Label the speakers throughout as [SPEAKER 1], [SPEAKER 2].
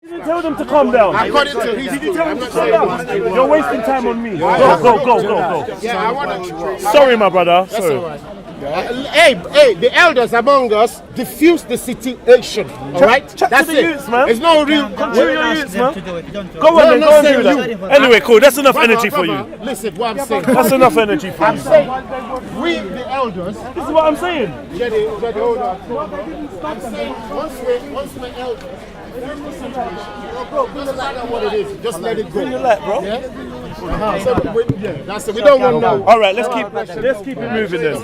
[SPEAKER 1] You didn't tell them to calm down.
[SPEAKER 2] I got it to
[SPEAKER 1] Did you tell them to calm down? You're wasting time on me. Go.
[SPEAKER 2] Yeah, I want to.
[SPEAKER 1] Sorry, my brother.
[SPEAKER 2] That's
[SPEAKER 1] Sorry.
[SPEAKER 2] all right. Hey, the elders among us diffuse the situation. All right,
[SPEAKER 1] Chat
[SPEAKER 2] that's
[SPEAKER 1] to the
[SPEAKER 2] it.
[SPEAKER 1] youths, man.
[SPEAKER 2] It's no real.
[SPEAKER 1] Control your youths, man. Go
[SPEAKER 2] No,
[SPEAKER 1] on, then,
[SPEAKER 2] no,
[SPEAKER 1] go and
[SPEAKER 2] say
[SPEAKER 1] do that.
[SPEAKER 2] you.
[SPEAKER 1] Anyway, cool. That's enough energy for you.
[SPEAKER 2] Listen, what I'm saying.
[SPEAKER 1] That's enough energy for
[SPEAKER 2] I'm
[SPEAKER 1] you.
[SPEAKER 2] saying, we the elders.
[SPEAKER 1] This is what I'm saying.
[SPEAKER 2] Jedi, hold on. I'm saying, once we're elders, doesn't matter what it is, just let it go.
[SPEAKER 1] Bring your light, bro.
[SPEAKER 2] Yeah? So, that's it. We don't want no.
[SPEAKER 1] All right, let's keep it moving then.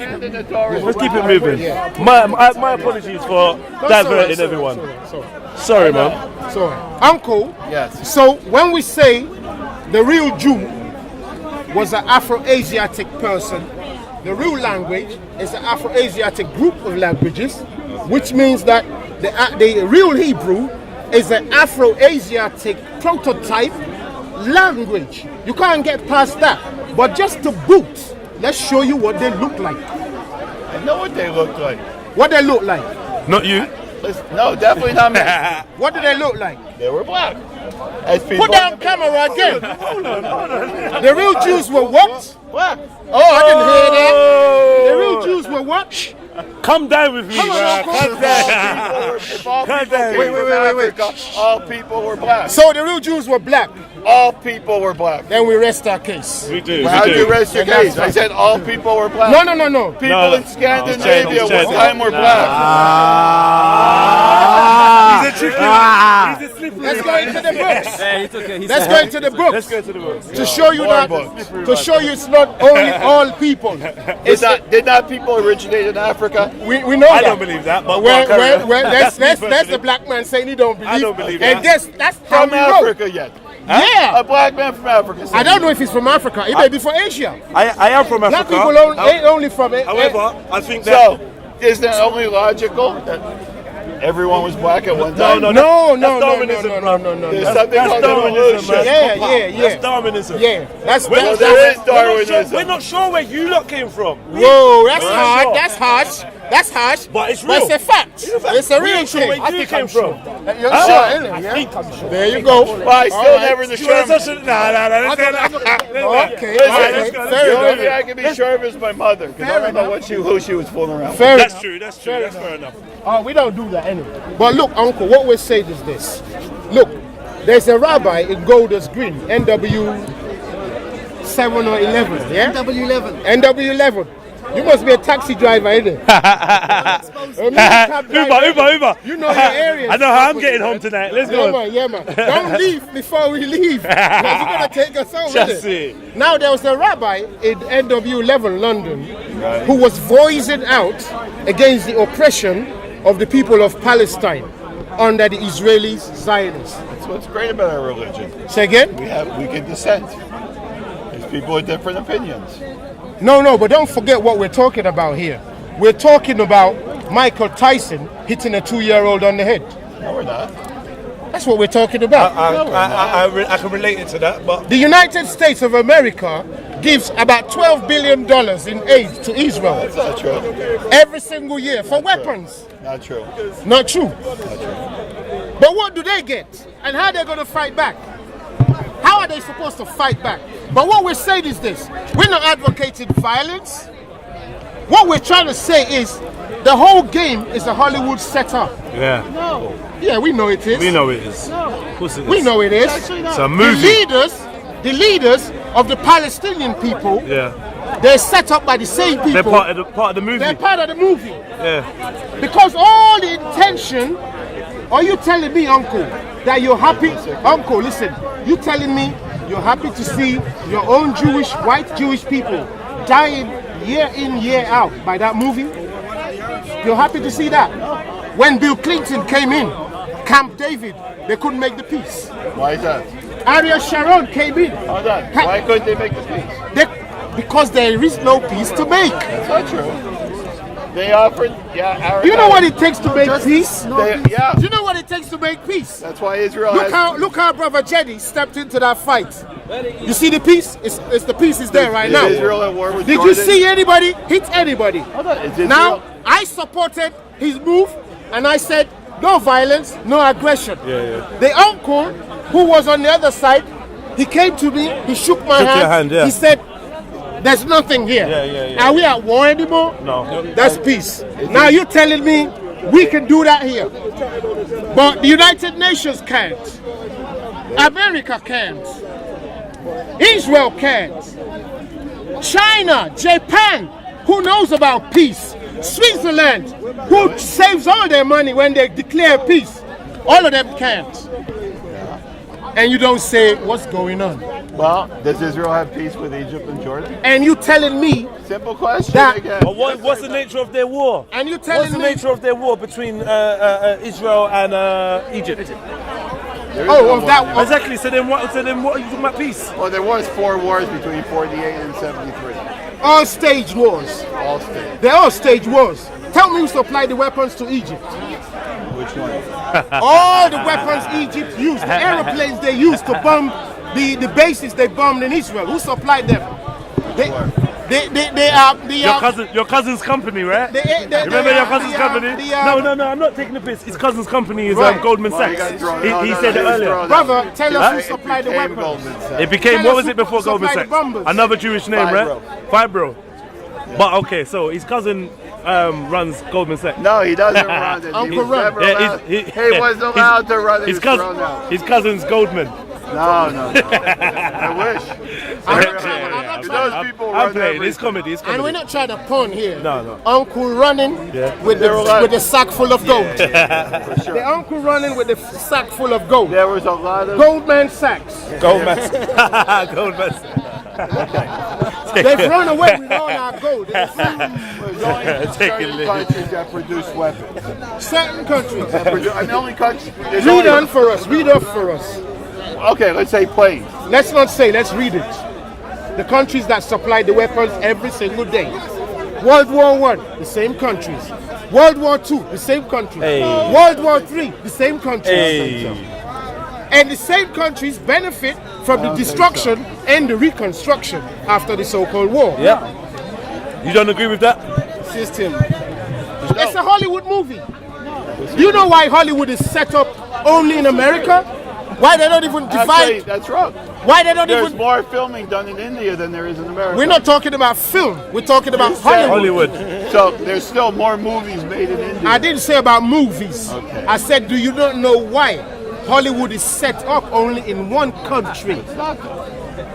[SPEAKER 1] Let's keep it moving. My apologies for diverting everyone. Sorry, man.
[SPEAKER 2] Sorry. Uncle.
[SPEAKER 3] Yes.
[SPEAKER 2] So when we say the real Jew was an Afro-Asiatic person, the real language is an Afro-Asiatic group of languages, which means that the real Hebrew is an Afro-Asiatic prototype language. You can't get past that. But just to boot, let's show you what they look like.
[SPEAKER 3] I know what they look like.
[SPEAKER 2] What they look like?
[SPEAKER 1] Not you.
[SPEAKER 3] No, definitely not me.
[SPEAKER 2] What do they look like?
[SPEAKER 3] They were black. As people
[SPEAKER 2] Put down camera again.
[SPEAKER 1] Hold on.
[SPEAKER 2] The real Jews were what?
[SPEAKER 3] black.
[SPEAKER 2] Oh, I didn't hear that. The real Jews were what?
[SPEAKER 1] Come down with me, man. Come down.
[SPEAKER 3] If all
[SPEAKER 1] Calm
[SPEAKER 3] people
[SPEAKER 1] down.
[SPEAKER 3] came from Africa, all people were black.
[SPEAKER 2] So the real Jews were black.
[SPEAKER 3] All people were black.
[SPEAKER 2] Then we rest our case.
[SPEAKER 1] We do.
[SPEAKER 3] How do you rest your case? I said all people were black.
[SPEAKER 2] No.
[SPEAKER 3] People in Scandinavia
[SPEAKER 1] It's
[SPEAKER 3] one
[SPEAKER 1] changed.
[SPEAKER 3] time were black.
[SPEAKER 1] He's a tricky. He's a slippery.
[SPEAKER 2] Let's go into the books.
[SPEAKER 4] Hey, it's okay.
[SPEAKER 2] Let's go into the books.
[SPEAKER 1] Let's go to the books.
[SPEAKER 2] To show you
[SPEAKER 3] More
[SPEAKER 2] that,
[SPEAKER 3] books.
[SPEAKER 2] to show you it's not only all people.
[SPEAKER 3] Did not people originate in Africa?
[SPEAKER 2] We know
[SPEAKER 1] I
[SPEAKER 2] that.
[SPEAKER 1] don't believe that, but
[SPEAKER 2] That's the black man saying he don't believe.
[SPEAKER 1] I don't believe
[SPEAKER 2] And
[SPEAKER 1] that.
[SPEAKER 2] guess that's how
[SPEAKER 3] From
[SPEAKER 2] we know.
[SPEAKER 3] Africa yet?
[SPEAKER 2] Yeah.
[SPEAKER 3] A black man from Africa.
[SPEAKER 2] I don't know if he's from Africa. He may be from Asia.
[SPEAKER 1] I am from
[SPEAKER 2] Black
[SPEAKER 1] Africa.
[SPEAKER 2] people ain't only from.
[SPEAKER 1] However, I think that.
[SPEAKER 3] So, isn't it only logical that everyone was black at one time?
[SPEAKER 1] No.
[SPEAKER 2] No.
[SPEAKER 3] There's
[SPEAKER 1] That's
[SPEAKER 3] something called
[SPEAKER 1] Darwinism,
[SPEAKER 3] evolution.
[SPEAKER 1] man.
[SPEAKER 2] Yeah.
[SPEAKER 1] That's Darwinism.
[SPEAKER 2] Yeah, that's
[SPEAKER 3] Well,
[SPEAKER 2] that.
[SPEAKER 3] there is Darwinism.
[SPEAKER 1] We're not sure where you lot came from.
[SPEAKER 2] Whoa, that's
[SPEAKER 1] We're not
[SPEAKER 2] hard.
[SPEAKER 1] sure.
[SPEAKER 2] That's harsh. That's harsh.
[SPEAKER 1] But it's
[SPEAKER 2] But
[SPEAKER 1] real.
[SPEAKER 2] it's a fact. It's a
[SPEAKER 1] We're
[SPEAKER 2] real
[SPEAKER 1] not sure
[SPEAKER 2] thing.
[SPEAKER 1] where you came from.
[SPEAKER 2] You're
[SPEAKER 1] Huh?
[SPEAKER 2] sure, innit?
[SPEAKER 1] I
[SPEAKER 2] Yeah?
[SPEAKER 1] think I'm sure.
[SPEAKER 2] There you go.
[SPEAKER 3] But I still
[SPEAKER 2] All right.
[SPEAKER 3] never the
[SPEAKER 1] You want
[SPEAKER 3] sure.
[SPEAKER 1] such a- Nah.
[SPEAKER 2] Okay,
[SPEAKER 3] Listen,
[SPEAKER 1] Alright, let's go.
[SPEAKER 3] the only thing
[SPEAKER 2] enough.
[SPEAKER 3] I can be sure of is my mother, because I don't know who she was fooling around with.
[SPEAKER 2] Fair
[SPEAKER 1] That's
[SPEAKER 2] enough.
[SPEAKER 1] true. That's fair enough.
[SPEAKER 2] We don't do that anyway. But look, Uncle, what we're saying is this. Look, there's a rabbi in Golders Green, NW 7 or 11, yeah? NW11. You must be a taxi driver, innit?
[SPEAKER 1] Uber.
[SPEAKER 2] You know your area.
[SPEAKER 1] I know how I'm getting home tonight. Let's go.
[SPEAKER 2] Yeah, man. Don't leave before we leave. Because you're going to take us home,
[SPEAKER 1] Just
[SPEAKER 2] innit?
[SPEAKER 1] it.
[SPEAKER 2] Now, there was a rabbi in NW11 London who was voicing out against the oppression of the people of Palestine under the Israeli Zionists.
[SPEAKER 3] That's what's great about our religion.
[SPEAKER 2] Say again?
[SPEAKER 3] We can dissent. There's people with different opinions.
[SPEAKER 2] No, but don't forget what we're talking about here. We're talking about Michael Tyson hitting a 2-year-old on the head.
[SPEAKER 3] No, we're not.
[SPEAKER 2] That's what we're talking about.
[SPEAKER 1] I can relate it to that, but
[SPEAKER 2] The United States of America gives about $12 billion in aid to Israel
[SPEAKER 3] That's not true.
[SPEAKER 2] every single year for weapons.
[SPEAKER 3] Not true.
[SPEAKER 2] Not true. But what do they get? And how are they going to fight back? How are they supposed to fight back? But what we're saying is this. We're not advocating violence. What we're trying to say is the whole game is a Hollywood setup.
[SPEAKER 1] yeah,
[SPEAKER 2] Yeah, we know it is.
[SPEAKER 1] we know it is. Of course it is.
[SPEAKER 2] We know it is.
[SPEAKER 1] It's a movie.
[SPEAKER 2] The leaders of the Palestinian people,
[SPEAKER 1] Yeah,
[SPEAKER 2] they're set up by the same people.
[SPEAKER 1] they're part of the movie.
[SPEAKER 2] They're part of the movie.
[SPEAKER 1] Yeah,
[SPEAKER 2] Because all the intention, are you telling me, Uncle, that you're happy? Uncle, listen, you telling me you're happy to see your own white Jewish people dying year in, year out by that movie? You're happy to see that? When Bill Clinton came in, Camp David, they couldn't make the peace.
[SPEAKER 3] Why is that?
[SPEAKER 2] Ariel Sharon came in.
[SPEAKER 3] Hold on. Why couldn't they make the peace?
[SPEAKER 2] Because there is no peace to make.
[SPEAKER 3] That's not true. They offered,
[SPEAKER 2] Do you know what it takes to make peace?
[SPEAKER 3] Yeah.
[SPEAKER 2] Do you know what it takes to make peace?
[SPEAKER 3] That's why Israel
[SPEAKER 2] Look how Brother Jedi stepped into that fight. You see the peace? It's the peace is there right now.
[SPEAKER 3] Israel at war with
[SPEAKER 2] Did
[SPEAKER 3] Jordan?
[SPEAKER 2] you see anybody hit anybody?
[SPEAKER 3] Hold on. Is Israel,
[SPEAKER 2] Now, I supported his move and I said no violence, no aggression.
[SPEAKER 1] Yeah.
[SPEAKER 2] The uncle who was on the other side, he came to me, he shook my
[SPEAKER 1] Shook your hand, yeah.
[SPEAKER 2] He said, there's nothing here.
[SPEAKER 1] Yeah.
[SPEAKER 2] Are we at war anymore?
[SPEAKER 1] No.
[SPEAKER 2] That's peace. Now you're telling me we can do that here. But the United Nations can't. America can't. Israel can't. China, Japan, who knows about peace? Switzerland, who saves all their money when they declare peace. All of them can't. And you don't say what's going on.
[SPEAKER 3] Well, does Israel have peace with Egypt and Jordan?
[SPEAKER 2] And you telling me
[SPEAKER 3] Simple question
[SPEAKER 2] that-
[SPEAKER 3] again.
[SPEAKER 1] But what's the nature of their war?
[SPEAKER 2] And you telling
[SPEAKER 1] What's the
[SPEAKER 2] me
[SPEAKER 1] nature of their war between Israel and Egypt?
[SPEAKER 3] There is
[SPEAKER 2] oh,
[SPEAKER 3] no
[SPEAKER 2] of
[SPEAKER 3] war
[SPEAKER 2] that
[SPEAKER 3] now.
[SPEAKER 2] one.
[SPEAKER 1] Exactly. So then what are you talking about peace?
[SPEAKER 3] Well, there was 4 wars between 48 and 73.
[SPEAKER 2] All stage wars.
[SPEAKER 3] All states.
[SPEAKER 2] They're all stage wars. Tell me who supplied the weapons to Egypt.
[SPEAKER 3] Which one?
[SPEAKER 2] All the weapons Egypt used, the aeroplanes they used to bomb the bases they bombed in Israel. Who supplied them? They are
[SPEAKER 1] Your cousin's company, right? Remember your cousin's company? No, I'm not taking the piss. His cousin's company is
[SPEAKER 2] Right.
[SPEAKER 1] Goldman
[SPEAKER 3] Well,
[SPEAKER 1] Sachs.
[SPEAKER 3] he got thrown-
[SPEAKER 1] He
[SPEAKER 3] no,
[SPEAKER 1] said it
[SPEAKER 3] he was
[SPEAKER 1] earlier.
[SPEAKER 3] thrown out.
[SPEAKER 2] Brother, tell us who
[SPEAKER 3] It
[SPEAKER 2] supplied the
[SPEAKER 3] became
[SPEAKER 2] weapons.
[SPEAKER 3] Goldman Sachs.
[SPEAKER 1] It became,
[SPEAKER 2] Tell
[SPEAKER 1] what
[SPEAKER 2] us
[SPEAKER 1] was
[SPEAKER 2] who
[SPEAKER 1] it before Goldman
[SPEAKER 2] supplied
[SPEAKER 1] Sachs?
[SPEAKER 2] the bombers.
[SPEAKER 1] Another Jewish name,
[SPEAKER 3] Fibro.
[SPEAKER 1] right? Fibro. But okay, so his cousin runs Goldman Sachs.
[SPEAKER 3] No, he doesn't run it.
[SPEAKER 2] Uncle
[SPEAKER 3] He was
[SPEAKER 2] Ron.
[SPEAKER 3] never
[SPEAKER 1] Yeah,
[SPEAKER 3] allowed.
[SPEAKER 1] he
[SPEAKER 3] He wasn't allowed to run it. He was thrown out.
[SPEAKER 1] His cousin's Goldman.
[SPEAKER 3] No. I wish. Those people
[SPEAKER 1] I'm
[SPEAKER 3] run
[SPEAKER 1] playing.
[SPEAKER 3] everything.
[SPEAKER 1] It's comedy. It's
[SPEAKER 2] And we're
[SPEAKER 1] comedy.
[SPEAKER 2] not trying to pun here.
[SPEAKER 1] No.
[SPEAKER 2] Uncle running
[SPEAKER 1] Yeah.
[SPEAKER 2] with the sack full of gold.
[SPEAKER 3] For sure.
[SPEAKER 2] The uncle running with the sack full of gold.
[SPEAKER 3] There was a lot of.
[SPEAKER 2] Goldman Sachs.
[SPEAKER 1] Goldman. Goldman.
[SPEAKER 2] They've run away with all our gold.
[SPEAKER 3] There's only
[SPEAKER 1] Take it,
[SPEAKER 3] certain
[SPEAKER 1] Lee.
[SPEAKER 3] countries that produce weapons.
[SPEAKER 2] Certain countries.
[SPEAKER 3] And the only country. there's
[SPEAKER 2] Read
[SPEAKER 3] only-
[SPEAKER 2] on for us. Read off for us.
[SPEAKER 3] Okay, let's say planes.
[SPEAKER 2] Let's not say, let's read it. The countries that supply the weapons every single day. World War I, the same countries. World War II, the same countries.
[SPEAKER 1] Hey.
[SPEAKER 2] World War III, the same countries.
[SPEAKER 1] Hey.
[SPEAKER 2] And the same countries benefit from the destruction and the reconstruction after the so-called war.
[SPEAKER 1] Yeah. You don't agree with that?
[SPEAKER 2] System. It's a Hollywood movie. Do you know why Hollywood is set up only in America? Why they don't even
[SPEAKER 3] Actually,
[SPEAKER 2] divide?
[SPEAKER 3] that's wrong.
[SPEAKER 2] Why they don't
[SPEAKER 3] There's
[SPEAKER 2] even?
[SPEAKER 3] more filming done in India than there is in America.
[SPEAKER 2] We're not talking about film. We're talking about
[SPEAKER 3] said
[SPEAKER 2] Hollywood.
[SPEAKER 1] Hollywood.
[SPEAKER 3] So there's still more movies made in India.
[SPEAKER 2] I didn't say about movies.
[SPEAKER 3] Okay.
[SPEAKER 2] I said, do you not know why Hollywood is set up only in one country?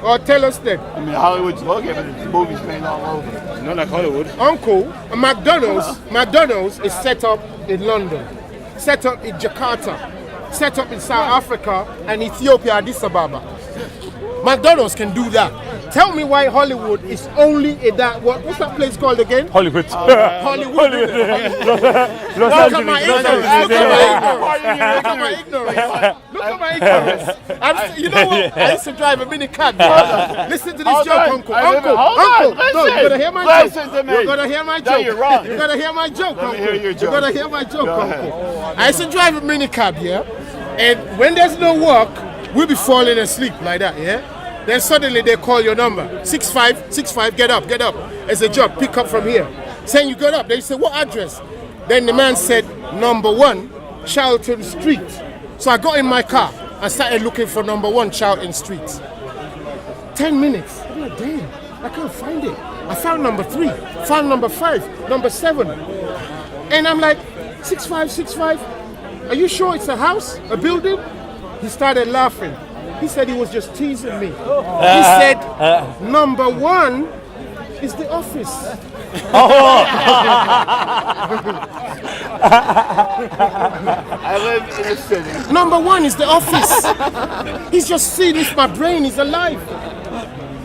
[SPEAKER 2] Or tell us that.
[SPEAKER 3] I mean, Hollywood's located, but it's movies made all over.
[SPEAKER 1] Not like Hollywood.
[SPEAKER 2] Uncle, McDonald's is set up in London, set up in Jakarta, set up in South Africa and Ethiopia, Addis Ababa. McDonald's can do that. Tell me why Hollywood is only in that, what's that place called again?
[SPEAKER 1] Hollywood.
[SPEAKER 2] Hollywood.
[SPEAKER 1] Los
[SPEAKER 2] Look at my
[SPEAKER 1] Angeles.
[SPEAKER 2] ignorance. Look at my ignorance. You know what? I used to drive a mini cab. Listen to this
[SPEAKER 3] Hold
[SPEAKER 2] joke,
[SPEAKER 3] on.
[SPEAKER 2] Uncle.
[SPEAKER 3] Hold
[SPEAKER 2] Uncle.
[SPEAKER 3] on.
[SPEAKER 2] No, you gotta hear my
[SPEAKER 3] Listen
[SPEAKER 2] joke.
[SPEAKER 3] to me.
[SPEAKER 2] You gotta hear my
[SPEAKER 3] No,
[SPEAKER 2] joke.
[SPEAKER 3] you're wrong.
[SPEAKER 2] You gotta hear my joke,
[SPEAKER 3] Let me
[SPEAKER 2] Uncle.
[SPEAKER 3] hear your
[SPEAKER 2] You
[SPEAKER 3] joke.
[SPEAKER 2] gotta hear my joke,
[SPEAKER 3] Go
[SPEAKER 2] Uncle.
[SPEAKER 3] ahead.
[SPEAKER 2] I used to drive a mini cab, yeah? And when there's no work, we'll be falling asleep like that, yeah? Then suddenly they call your number. 6565, get up. It's a job, pick up from here. Saying you got up. They say, what address? Then the man said, number 1, Charlton Street. So I got in my car and started looking for number 1, Charlton Street. 10 minutes. I'm like, damn, I can't find it. I found number 3, found number 5, number 7. And I'm like, 6565, are you sure it's a house, a building? He started laughing. He said he was just teasing me. He said, number 1 is the office.
[SPEAKER 3] I live in a city.
[SPEAKER 2] Number 1 is the office. He's just seeing if my brain is alive.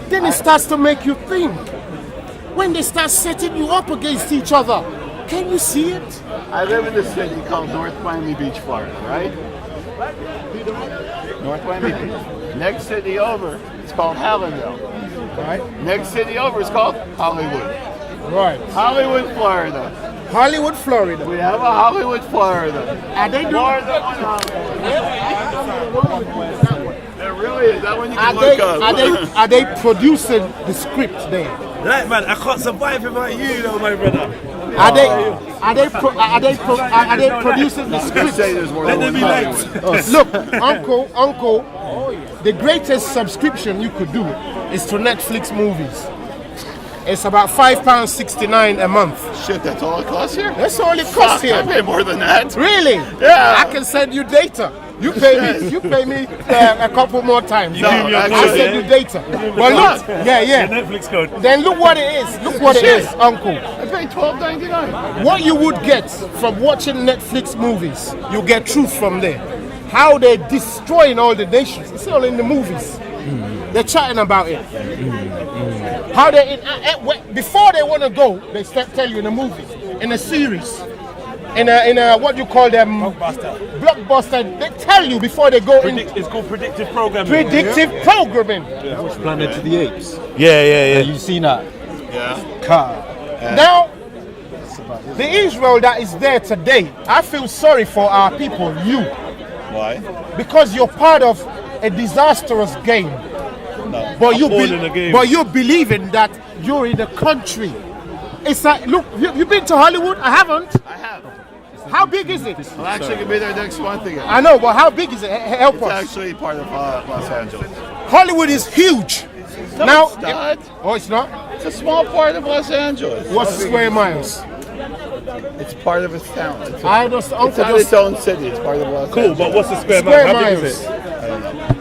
[SPEAKER 2] Then it starts to make you think. When they start setting you up against each other, can you see it?
[SPEAKER 3] I live in a city called North Miami Beach, Florida, right? North Miami Beach. Next city over, it's called Hallandale.
[SPEAKER 2] Right.
[SPEAKER 3] Next city over is called Hollywood.
[SPEAKER 2] Right.
[SPEAKER 3] Hollywood, Florida.
[SPEAKER 2] Hollywood, Florida.
[SPEAKER 3] We have a Hollywood, Florida.
[SPEAKER 2] Are they doing?
[SPEAKER 3] More than one Hollywood. There really is. That one you can
[SPEAKER 2] Are
[SPEAKER 3] look
[SPEAKER 2] they,
[SPEAKER 3] up.
[SPEAKER 2] are they producing the script there?
[SPEAKER 1] Right, man, I can't survive without you, though, my brother.
[SPEAKER 2] Are they producing the scripts?
[SPEAKER 3] Say there's more than one Hollywood.
[SPEAKER 2] Look, Uncle, the greatest subscription you could do is to Netflix movies. It's about £5.69 a month.
[SPEAKER 3] Shit, that's all it costs here?
[SPEAKER 2] That's all it costs here.
[SPEAKER 3] I pay more than that.
[SPEAKER 2] Really?
[SPEAKER 3] Yeah.
[SPEAKER 2] I can send you data. You pay me a couple more times. I'll send you data. But look, yeah.
[SPEAKER 1] Netflix code.
[SPEAKER 2] Then look what it is. Look what it is, Uncle.
[SPEAKER 3] I pay $12.99.
[SPEAKER 2] What you would get from watching Netflix movies, you get truth from there. How they're destroying all the nations. It's all in the movies. They're chatting about it. How they before they want to go, they tell you in a movie, in a series, in a what you call them blockbuster. They tell you before they go in.
[SPEAKER 1] It's called predictive programming.
[SPEAKER 2] Predictive programming.
[SPEAKER 4] Watch Planet of the Apes.
[SPEAKER 1] Yeah.
[SPEAKER 4] You seen that?
[SPEAKER 3] Yeah.
[SPEAKER 4] Car.
[SPEAKER 2] Now, the Israel that is there today, I feel sorry for our people. You.
[SPEAKER 3] Why?
[SPEAKER 2] Because you're part of a disastrous game.
[SPEAKER 3] No.
[SPEAKER 2] But you're believing that you're in the country. It's like, look, you've been to Hollywood? I haven't.
[SPEAKER 3] I have.
[SPEAKER 2] How big is it?
[SPEAKER 3] I'm actually going to be there next month again.
[SPEAKER 2] I know, but how big is it? Help
[SPEAKER 3] It's
[SPEAKER 2] us.
[SPEAKER 3] actually part of Los Angeles.
[SPEAKER 2] Hollywood is huge.
[SPEAKER 3] No,
[SPEAKER 2] Now,
[SPEAKER 3] it's not.
[SPEAKER 2] oh, it's not?
[SPEAKER 3] It's a small part of Los Angeles.
[SPEAKER 2] What's square miles?
[SPEAKER 3] It's part of its town. It's
[SPEAKER 2] I understand.
[SPEAKER 3] it's not its own city. It's part of Los
[SPEAKER 1] Cool,
[SPEAKER 3] Angeles.
[SPEAKER 1] but what's the square
[SPEAKER 2] Square
[SPEAKER 1] mile? How big
[SPEAKER 2] miles.
[SPEAKER 1] is it?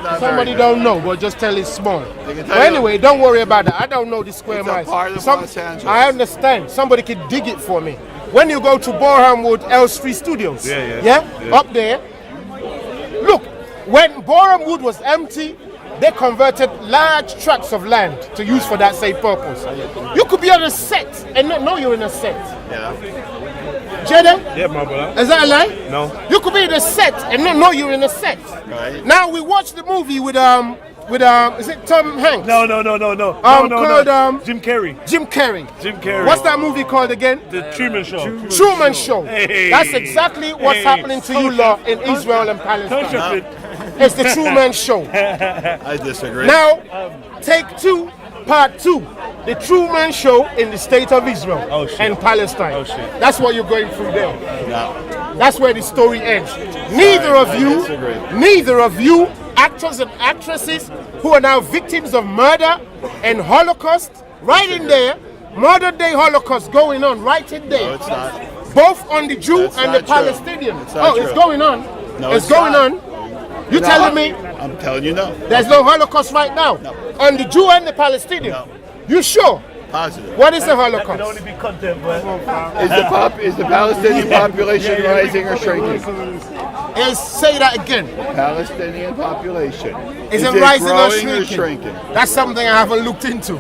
[SPEAKER 3] Not
[SPEAKER 2] Somebody
[SPEAKER 3] very
[SPEAKER 2] don't know, but just tell it's small.
[SPEAKER 3] They can
[SPEAKER 2] But
[SPEAKER 3] tell you-
[SPEAKER 2] anyway, don't worry about that. I don't know the square
[SPEAKER 3] It's a
[SPEAKER 2] miles.
[SPEAKER 3] part of Los Angeles.
[SPEAKER 2] I understand. Somebody could dig it for me. When you go to Boreham Wood L3 Studios,
[SPEAKER 1] Yeah.
[SPEAKER 2] up there, look, when Boreham Wood was empty, they converted large tracts of land to use for that same purpose. You could be on a set and not know you're in a set.
[SPEAKER 3] Yeah.
[SPEAKER 2] Jeddah,
[SPEAKER 1] Yeah, my brother.
[SPEAKER 2] is that a lie?
[SPEAKER 1] No.
[SPEAKER 2] You could be in a set and not know you're in a set.
[SPEAKER 3] Right.
[SPEAKER 2] Now we watched the movie with is it Tom Hanks?
[SPEAKER 1] No.
[SPEAKER 2] Called,
[SPEAKER 1] Jim Carrey.
[SPEAKER 2] Jim Carrey.
[SPEAKER 1] Jim Carrey.
[SPEAKER 2] What's that movie called again?
[SPEAKER 1] The Truman Show.
[SPEAKER 2] Truman Show.
[SPEAKER 1] Hey.
[SPEAKER 2] That's exactly what's happening to you lot in Israel and Palestine.
[SPEAKER 1] Contract.
[SPEAKER 2] It's the Truman Show.
[SPEAKER 3] I disagree.
[SPEAKER 2] Now, take 2, part 2. The Truman Show in the state of Israel
[SPEAKER 1] Oh, shit.
[SPEAKER 2] and Palestine.
[SPEAKER 1] Oh, shit.
[SPEAKER 2] That's what you're going through there.
[SPEAKER 3] No.
[SPEAKER 2] That's where the story ends. Neither of you, actors and actresses who are now victims of murder and Holocaust, right in there, modern day Holocaust going on right in there.
[SPEAKER 3] No, it's not.
[SPEAKER 2] Both on the Jew
[SPEAKER 3] That's
[SPEAKER 2] and the
[SPEAKER 3] not true.
[SPEAKER 2] Palestinian.
[SPEAKER 3] It's not
[SPEAKER 2] It's
[SPEAKER 3] true.
[SPEAKER 2] going on.
[SPEAKER 3] No,
[SPEAKER 2] it's
[SPEAKER 3] it's
[SPEAKER 2] going
[SPEAKER 3] not.
[SPEAKER 2] on. You telling me
[SPEAKER 3] I'm telling you no.
[SPEAKER 2] there's no Holocaust right now?
[SPEAKER 3] No.
[SPEAKER 2] On the Jew and the Palestinian?
[SPEAKER 3] No.
[SPEAKER 2] You sure?
[SPEAKER 3] Positive.
[SPEAKER 2] What is the
[SPEAKER 1] That can
[SPEAKER 2] Holocaust?
[SPEAKER 1] only be content, but
[SPEAKER 3] Is the Palestinian population rising or shrinking?
[SPEAKER 2] Say that again.
[SPEAKER 3] Palestinian population.
[SPEAKER 2] Is it rising or
[SPEAKER 3] growing
[SPEAKER 2] shrinking?
[SPEAKER 3] shrinking?
[SPEAKER 2] That's something I haven't looked into.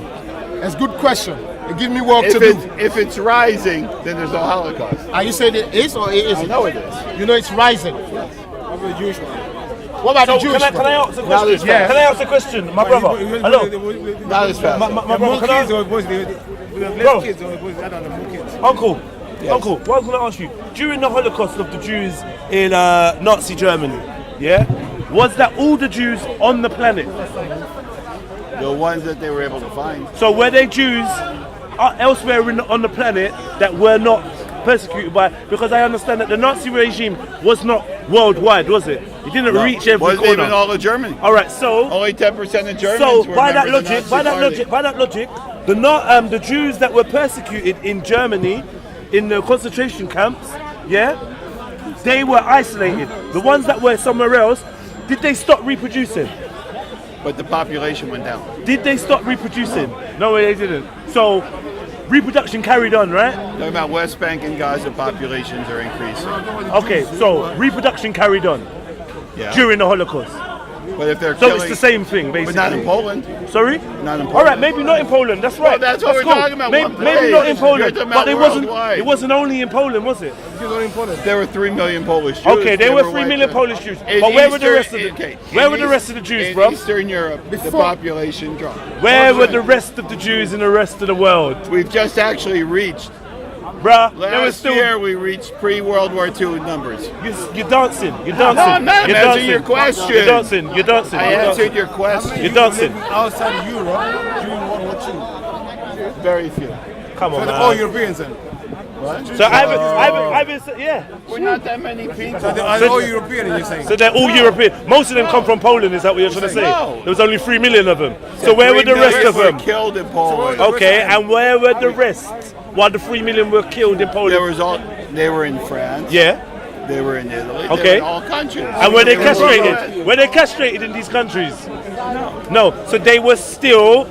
[SPEAKER 2] That's a good question. It gives me work to do.
[SPEAKER 3] If it's rising, then there's no Holocaust.
[SPEAKER 2] Are you saying it is or it
[SPEAKER 3] I
[SPEAKER 2] isn't?
[SPEAKER 3] know it is.
[SPEAKER 2] You know it's rising. What about the Jewish
[SPEAKER 1] can I ask a
[SPEAKER 3] Not
[SPEAKER 1] question?
[SPEAKER 3] as
[SPEAKER 2] fast.
[SPEAKER 1] Can I ask a question, my brother? Hello,
[SPEAKER 3] Not as fast.
[SPEAKER 1] my brother. Can I ask? Uncle, Uncle, what I was going to ask you, during the Holocaust of the Jews in Nazi Germany, yeah, was that all the Jews on the planet?
[SPEAKER 3] The ones that they were able to find.
[SPEAKER 1] So were they Jews elsewhere on the planet that were not persecuted by? Because I understand that the Nazi regime was not worldwide, was it? It didn't reach every
[SPEAKER 3] Wasn't
[SPEAKER 1] corner.
[SPEAKER 3] even all of Germany.
[SPEAKER 1] All right, so
[SPEAKER 3] Only 10% of Germans
[SPEAKER 1] so
[SPEAKER 3] were
[SPEAKER 1] by that
[SPEAKER 3] members of the
[SPEAKER 1] logic, by
[SPEAKER 3] Nazi
[SPEAKER 1] that
[SPEAKER 3] Party.
[SPEAKER 1] logic, the Jews that were persecuted in Germany, in the concentration camps, yeah, they were isolated. The ones that were somewhere else, did they stop reproducing?
[SPEAKER 3] But the population went down.
[SPEAKER 1] Did they stop reproducing? No, they didn't. So reproduction carried on, right?
[SPEAKER 3] Talking about West Bank and Gaza populations are increasing.
[SPEAKER 1] Okay, so reproduction carried on
[SPEAKER 3] Yeah.
[SPEAKER 1] during the Holocaust.
[SPEAKER 3] But if they're
[SPEAKER 1] So
[SPEAKER 3] killing,
[SPEAKER 1] it's the same thing,
[SPEAKER 3] but
[SPEAKER 1] basically.
[SPEAKER 3] not in Poland.
[SPEAKER 1] Sorry?
[SPEAKER 3] Not in
[SPEAKER 1] All right,
[SPEAKER 3] Poland.
[SPEAKER 1] maybe not in Poland. That's right.
[SPEAKER 3] Well, that's what we're
[SPEAKER 1] cool.
[SPEAKER 3] talking about,
[SPEAKER 1] Maybe,
[SPEAKER 3] one
[SPEAKER 1] maybe
[SPEAKER 3] place.
[SPEAKER 1] not in
[SPEAKER 3] You're
[SPEAKER 1] Poland,
[SPEAKER 3] talking
[SPEAKER 1] but
[SPEAKER 3] about worldwide.
[SPEAKER 1] it wasn't only in Poland, was it?
[SPEAKER 3] There were 3 million Polish Jews.
[SPEAKER 1] Okay, there were 3
[SPEAKER 3] white
[SPEAKER 1] million
[SPEAKER 3] Jews.
[SPEAKER 1] Polish Jews.
[SPEAKER 3] In
[SPEAKER 1] But where were the rest of the
[SPEAKER 3] okay,
[SPEAKER 1] Where
[SPEAKER 3] in
[SPEAKER 1] were the rest of the Jews,
[SPEAKER 3] in
[SPEAKER 1] bro?
[SPEAKER 3] Eastern Europe, the population dropped.
[SPEAKER 1] Where were the rest of the Jews in the rest of the world?
[SPEAKER 3] We've just actually reached.
[SPEAKER 1] Bruh, there was
[SPEAKER 3] Last
[SPEAKER 1] still
[SPEAKER 3] year we reached pre-World War II numbers.
[SPEAKER 1] you're dancing. You're dancing.
[SPEAKER 3] No, I'm not
[SPEAKER 1] You're
[SPEAKER 3] answering
[SPEAKER 1] dancing.
[SPEAKER 3] your question.
[SPEAKER 1] You're dancing. You're dancing.
[SPEAKER 3] I
[SPEAKER 1] You're
[SPEAKER 3] answered
[SPEAKER 1] dancing.
[SPEAKER 3] your question.
[SPEAKER 1] You're dancing.
[SPEAKER 4] Outside Europe during World War II.
[SPEAKER 3] Very few.
[SPEAKER 1] Come on,
[SPEAKER 5] So all
[SPEAKER 1] man.
[SPEAKER 5] Europeans then?
[SPEAKER 1] So Ivan, yeah.
[SPEAKER 3] We're not that many people.
[SPEAKER 5] So they are all European, you're saying?
[SPEAKER 1] So they're all European. Most of them come from Poland. Is that what you're trying to say?
[SPEAKER 3] No.
[SPEAKER 1] There was only 3 million of them. So where were the rest of them?
[SPEAKER 3] Killed in Poland.
[SPEAKER 1] Okay, and where were the rest? While the 3 million were killed in Poland.
[SPEAKER 3] They were in France.
[SPEAKER 1] Yeah.
[SPEAKER 3] They were in Italy.
[SPEAKER 1] Okay.
[SPEAKER 3] They were in all countries.
[SPEAKER 1] And were they castrated? Were they castrated in these countries? No. So they were still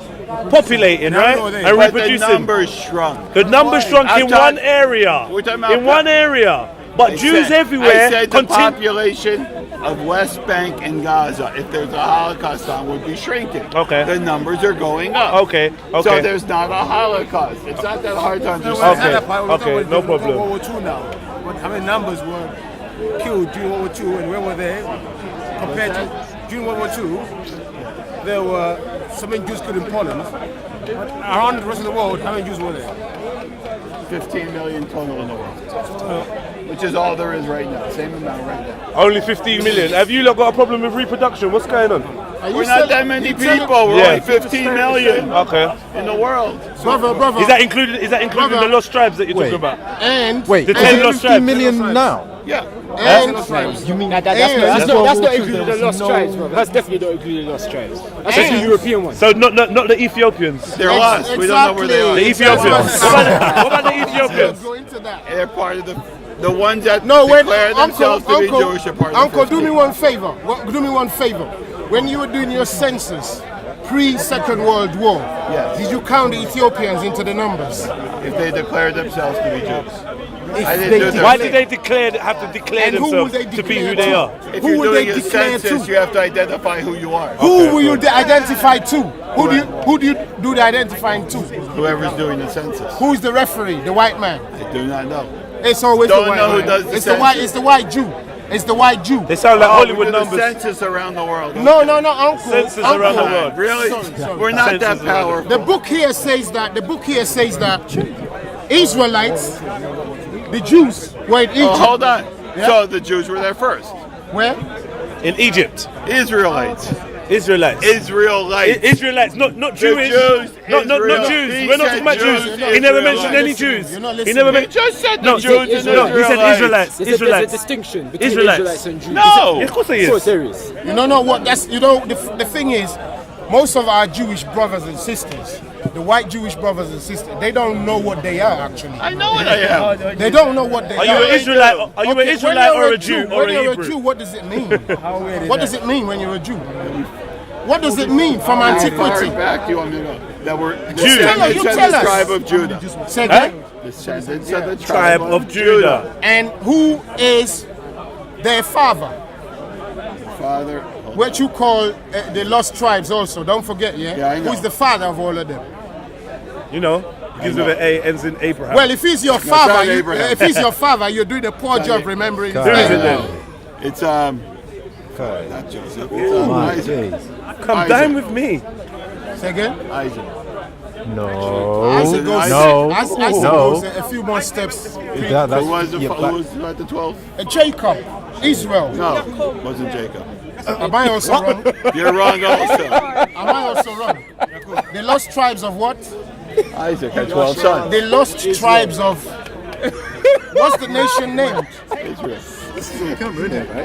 [SPEAKER 1] populating, right? And
[SPEAKER 3] But the
[SPEAKER 1] reproducing.
[SPEAKER 3] numbers shrunk.
[SPEAKER 1] The numbers shrunk
[SPEAKER 3] I'm
[SPEAKER 1] in
[SPEAKER 3] talking-
[SPEAKER 1] one area.
[SPEAKER 3] We're talking about
[SPEAKER 1] In one area. But Jews
[SPEAKER 3] I
[SPEAKER 1] everywhere
[SPEAKER 3] said the
[SPEAKER 1] continue.
[SPEAKER 3] population of West Bank and Gaza, if there's a Holocaust on, would be shrinking.
[SPEAKER 1] Okay.
[SPEAKER 3] The numbers are going up.
[SPEAKER 1] Okay.
[SPEAKER 3] So there's not a Holocaust. It's not that hard to
[SPEAKER 5] No,
[SPEAKER 3] understand.
[SPEAKER 1] Okay, no problem.
[SPEAKER 5] World War II now. How many numbers were killed during World War II and where were they? Compared to during World War II, there were so many Jews killed in Poland. But around the rest of the world, how many Jews were there?
[SPEAKER 3] 15 million total in the world, which is all there is right now. Same amount right now.
[SPEAKER 1] Only 15 million. Have you lot got a problem with reproduction? What's going on?
[SPEAKER 3] We're not that many people. We're
[SPEAKER 1] Yeah.
[SPEAKER 3] only 15 million
[SPEAKER 1] Okay.
[SPEAKER 3] in the world.
[SPEAKER 2] Brother.
[SPEAKER 1] Is that included the lost tribes that you're talking about?
[SPEAKER 2] And
[SPEAKER 4] Wait,
[SPEAKER 1] The 10 lost
[SPEAKER 4] 50
[SPEAKER 1] tribes.
[SPEAKER 4] million now?
[SPEAKER 3] Yeah.
[SPEAKER 2] and
[SPEAKER 4] You mean
[SPEAKER 6] That's
[SPEAKER 2] And-
[SPEAKER 6] not including the lost tribes, bro. That's definitely not including the lost tribes. That's just the
[SPEAKER 2] And-
[SPEAKER 6] European one.
[SPEAKER 1] So not the Ethiopians.
[SPEAKER 3] They're lost. We don't know where they are.
[SPEAKER 1] The Ethiopians. What about the Ethiopians?
[SPEAKER 2] Go into that.
[SPEAKER 3] They're part of the ones that
[SPEAKER 2] No, when
[SPEAKER 3] declare themselves to be Jewish are part of the
[SPEAKER 2] Uncle, do
[SPEAKER 3] 15.
[SPEAKER 2] me one favor. Do me one favor. When you were doing your census, pre-Second World War,
[SPEAKER 3] Yes.
[SPEAKER 2] did you count the Ethiopians into the numbers?
[SPEAKER 3] If they declare themselves to be Jews. I
[SPEAKER 2] they
[SPEAKER 3] didn't do
[SPEAKER 2] did.
[SPEAKER 3] that.
[SPEAKER 1] Why did they have to declare
[SPEAKER 2] And who
[SPEAKER 1] themselves
[SPEAKER 2] would they
[SPEAKER 1] to be
[SPEAKER 2] declare
[SPEAKER 1] who they
[SPEAKER 2] to?
[SPEAKER 1] are?
[SPEAKER 3] If
[SPEAKER 2] Who
[SPEAKER 3] you're
[SPEAKER 2] would
[SPEAKER 3] doing
[SPEAKER 2] they
[SPEAKER 3] a
[SPEAKER 2] declare
[SPEAKER 3] census,
[SPEAKER 2] to?
[SPEAKER 3] you have to identify who you are.
[SPEAKER 2] Who they identify to? Who do you do the identifying to?
[SPEAKER 3] Whoever's doing the census.
[SPEAKER 2] Who's the referee? The white man.
[SPEAKER 3] I do not know.
[SPEAKER 2] It's always
[SPEAKER 3] Don't
[SPEAKER 2] the white
[SPEAKER 3] know who
[SPEAKER 2] man.
[SPEAKER 3] does the
[SPEAKER 2] It's the white.
[SPEAKER 3] census.
[SPEAKER 2] It's the white Jew. It's the white Jew.
[SPEAKER 1] They sound like
[SPEAKER 3] We
[SPEAKER 1] Hollywood
[SPEAKER 3] do the
[SPEAKER 1] numbers.
[SPEAKER 3] census around the world.
[SPEAKER 2] No, Uncle.
[SPEAKER 1] Census
[SPEAKER 2] Uncle.
[SPEAKER 1] around the world.
[SPEAKER 3] Really?
[SPEAKER 2] Sorry.
[SPEAKER 3] We're not that
[SPEAKER 1] Census around
[SPEAKER 3] powerful.
[SPEAKER 2] The book here says that. Israelites, the Jews, were in Egypt.
[SPEAKER 3] Oh, hold on.
[SPEAKER 2] Yeah.
[SPEAKER 3] So the Jews were there first.
[SPEAKER 2] Where?
[SPEAKER 1] In Egypt.
[SPEAKER 3] Israelites.
[SPEAKER 1] Israelites. Israelites, not Jewish.
[SPEAKER 3] Jews,
[SPEAKER 1] Not
[SPEAKER 3] Israel.
[SPEAKER 1] Jews.
[SPEAKER 3] He
[SPEAKER 1] We're not
[SPEAKER 3] said
[SPEAKER 1] talking about
[SPEAKER 3] Jews,
[SPEAKER 1] Jews. He never mentioned any
[SPEAKER 3] Israelites.
[SPEAKER 1] Jews.
[SPEAKER 2] You're not
[SPEAKER 1] He
[SPEAKER 2] listening.
[SPEAKER 1] never
[SPEAKER 3] He
[SPEAKER 1] mentioned.
[SPEAKER 3] just said
[SPEAKER 1] No,
[SPEAKER 3] the Jews and
[SPEAKER 1] he said Israelites.
[SPEAKER 6] There's a
[SPEAKER 1] Israelites.
[SPEAKER 6] distinction between
[SPEAKER 1] Israelites.
[SPEAKER 6] Israelites and Jews.
[SPEAKER 3] No.
[SPEAKER 1] Yeah, of course he
[SPEAKER 6] Of course
[SPEAKER 1] is.
[SPEAKER 6] there is.
[SPEAKER 2] You don't know what that's. You know the thing is, most of our Jewish brothers and sisters, the white Jewish brothers and sisters, they don't know what they are actually.
[SPEAKER 3] I know what I am.
[SPEAKER 2] They don't know what they
[SPEAKER 1] Are you an Israelite? Are you an
[SPEAKER 2] Okay,
[SPEAKER 1] Israelite
[SPEAKER 2] when you're
[SPEAKER 1] or a Jew or
[SPEAKER 2] When
[SPEAKER 1] a
[SPEAKER 2] you're a Jew,
[SPEAKER 1] Hebrew?
[SPEAKER 2] what does it mean? What does it mean when you're a Jew? What does it mean from
[SPEAKER 3] How far
[SPEAKER 2] antiquity?
[SPEAKER 3] back do you want me to go? That we're the
[SPEAKER 1] Jews.
[SPEAKER 3] descendants
[SPEAKER 2] You
[SPEAKER 3] of
[SPEAKER 2] tell
[SPEAKER 3] the
[SPEAKER 2] us.
[SPEAKER 3] tribe of Judah.
[SPEAKER 2] Say again?
[SPEAKER 3] Descendants of the
[SPEAKER 1] Tribe of Judah.
[SPEAKER 2] And who is their father?
[SPEAKER 3] Father.
[SPEAKER 2] What you call the lost tribes also, don't forget, yeah?
[SPEAKER 3] Yeah, I know.
[SPEAKER 2] Who's the father of all of them?
[SPEAKER 1] You know, begins with an A, ends in Abraham.
[SPEAKER 2] Well, if he's your
[SPEAKER 3] not
[SPEAKER 2] father,
[SPEAKER 3] Abraham.
[SPEAKER 2] if he's your father, you're doing a poor job remembering his
[SPEAKER 1] Who is it
[SPEAKER 2] name.
[SPEAKER 1] then?
[SPEAKER 3] It's not Joseph. It's
[SPEAKER 4] My
[SPEAKER 3] Isaac.
[SPEAKER 4] days.
[SPEAKER 1] Come
[SPEAKER 3] Isaac.
[SPEAKER 1] dine with me.
[SPEAKER 2] Say again?
[SPEAKER 3] Isaac.
[SPEAKER 4] No.
[SPEAKER 2] Isaac goes,
[SPEAKER 4] No.
[SPEAKER 2] Isaac
[SPEAKER 4] No.
[SPEAKER 2] goes a few more steps.
[SPEAKER 4] That's,
[SPEAKER 3] Who was
[SPEAKER 4] yeah,
[SPEAKER 3] who was at the 12?
[SPEAKER 2] Jacob, Israel.
[SPEAKER 3] No, wasn't Jacob.
[SPEAKER 2] Am I also wrong?
[SPEAKER 3] You're wrong also.
[SPEAKER 2] Am I also wrong? The lost tribes of what?
[SPEAKER 3] Isaac had 12 sons.
[SPEAKER 2] The lost tribes of. What's the nation named?
[SPEAKER 3] Israel.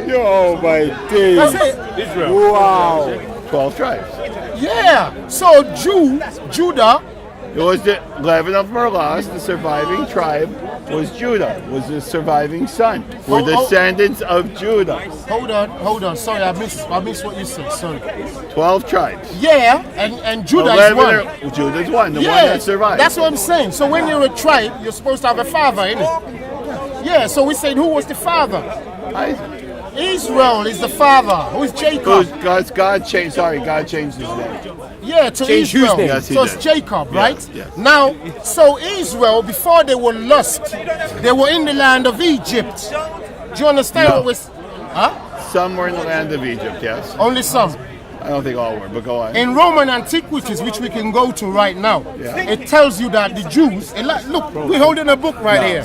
[SPEAKER 5] Yo, my days.
[SPEAKER 2] That's it.
[SPEAKER 1] Israel.
[SPEAKER 5] Wow.
[SPEAKER 3] 12 tribes.
[SPEAKER 2] Yeah. So Judah.
[SPEAKER 3] It was the 11 of them are lost. The surviving tribe was Judah, was the surviving son. We're descendants of Judah.
[SPEAKER 2] Hold on. Sorry, I missed what you said. Sorry.
[SPEAKER 3] 12 tribes.
[SPEAKER 2] Yeah, and Judah is
[SPEAKER 3] 11
[SPEAKER 2] one.
[SPEAKER 3] are, Judah's one, the one
[SPEAKER 2] Yeah,
[SPEAKER 3] that survived.
[SPEAKER 2] that's what I'm saying. So when you're a tribe, you're supposed to have a father, innit? Yeah. So we said, who was the father?
[SPEAKER 3] Isaac.
[SPEAKER 2] Israel is the father. Who is Jacob?
[SPEAKER 3] God changed his name.
[SPEAKER 2] Yeah, to
[SPEAKER 6] Change whose
[SPEAKER 2] Israel.
[SPEAKER 6] name?
[SPEAKER 3] Yes, he
[SPEAKER 2] So it's
[SPEAKER 3] did.
[SPEAKER 2] Jacob, right?
[SPEAKER 3] yes.
[SPEAKER 2] Now, so Israel, before they were lost, they were in the land of Egypt. Do you understand
[SPEAKER 3] No.
[SPEAKER 2] what was? Huh?
[SPEAKER 3] Some were in the land of Egypt, yes.
[SPEAKER 2] Only some.
[SPEAKER 3] I don't think all were, but go on.
[SPEAKER 2] In Roman antiquities, which we can go to right now,
[SPEAKER 3] Yeah.
[SPEAKER 2] it tells you that the Jews, and look, we're holding a book right here.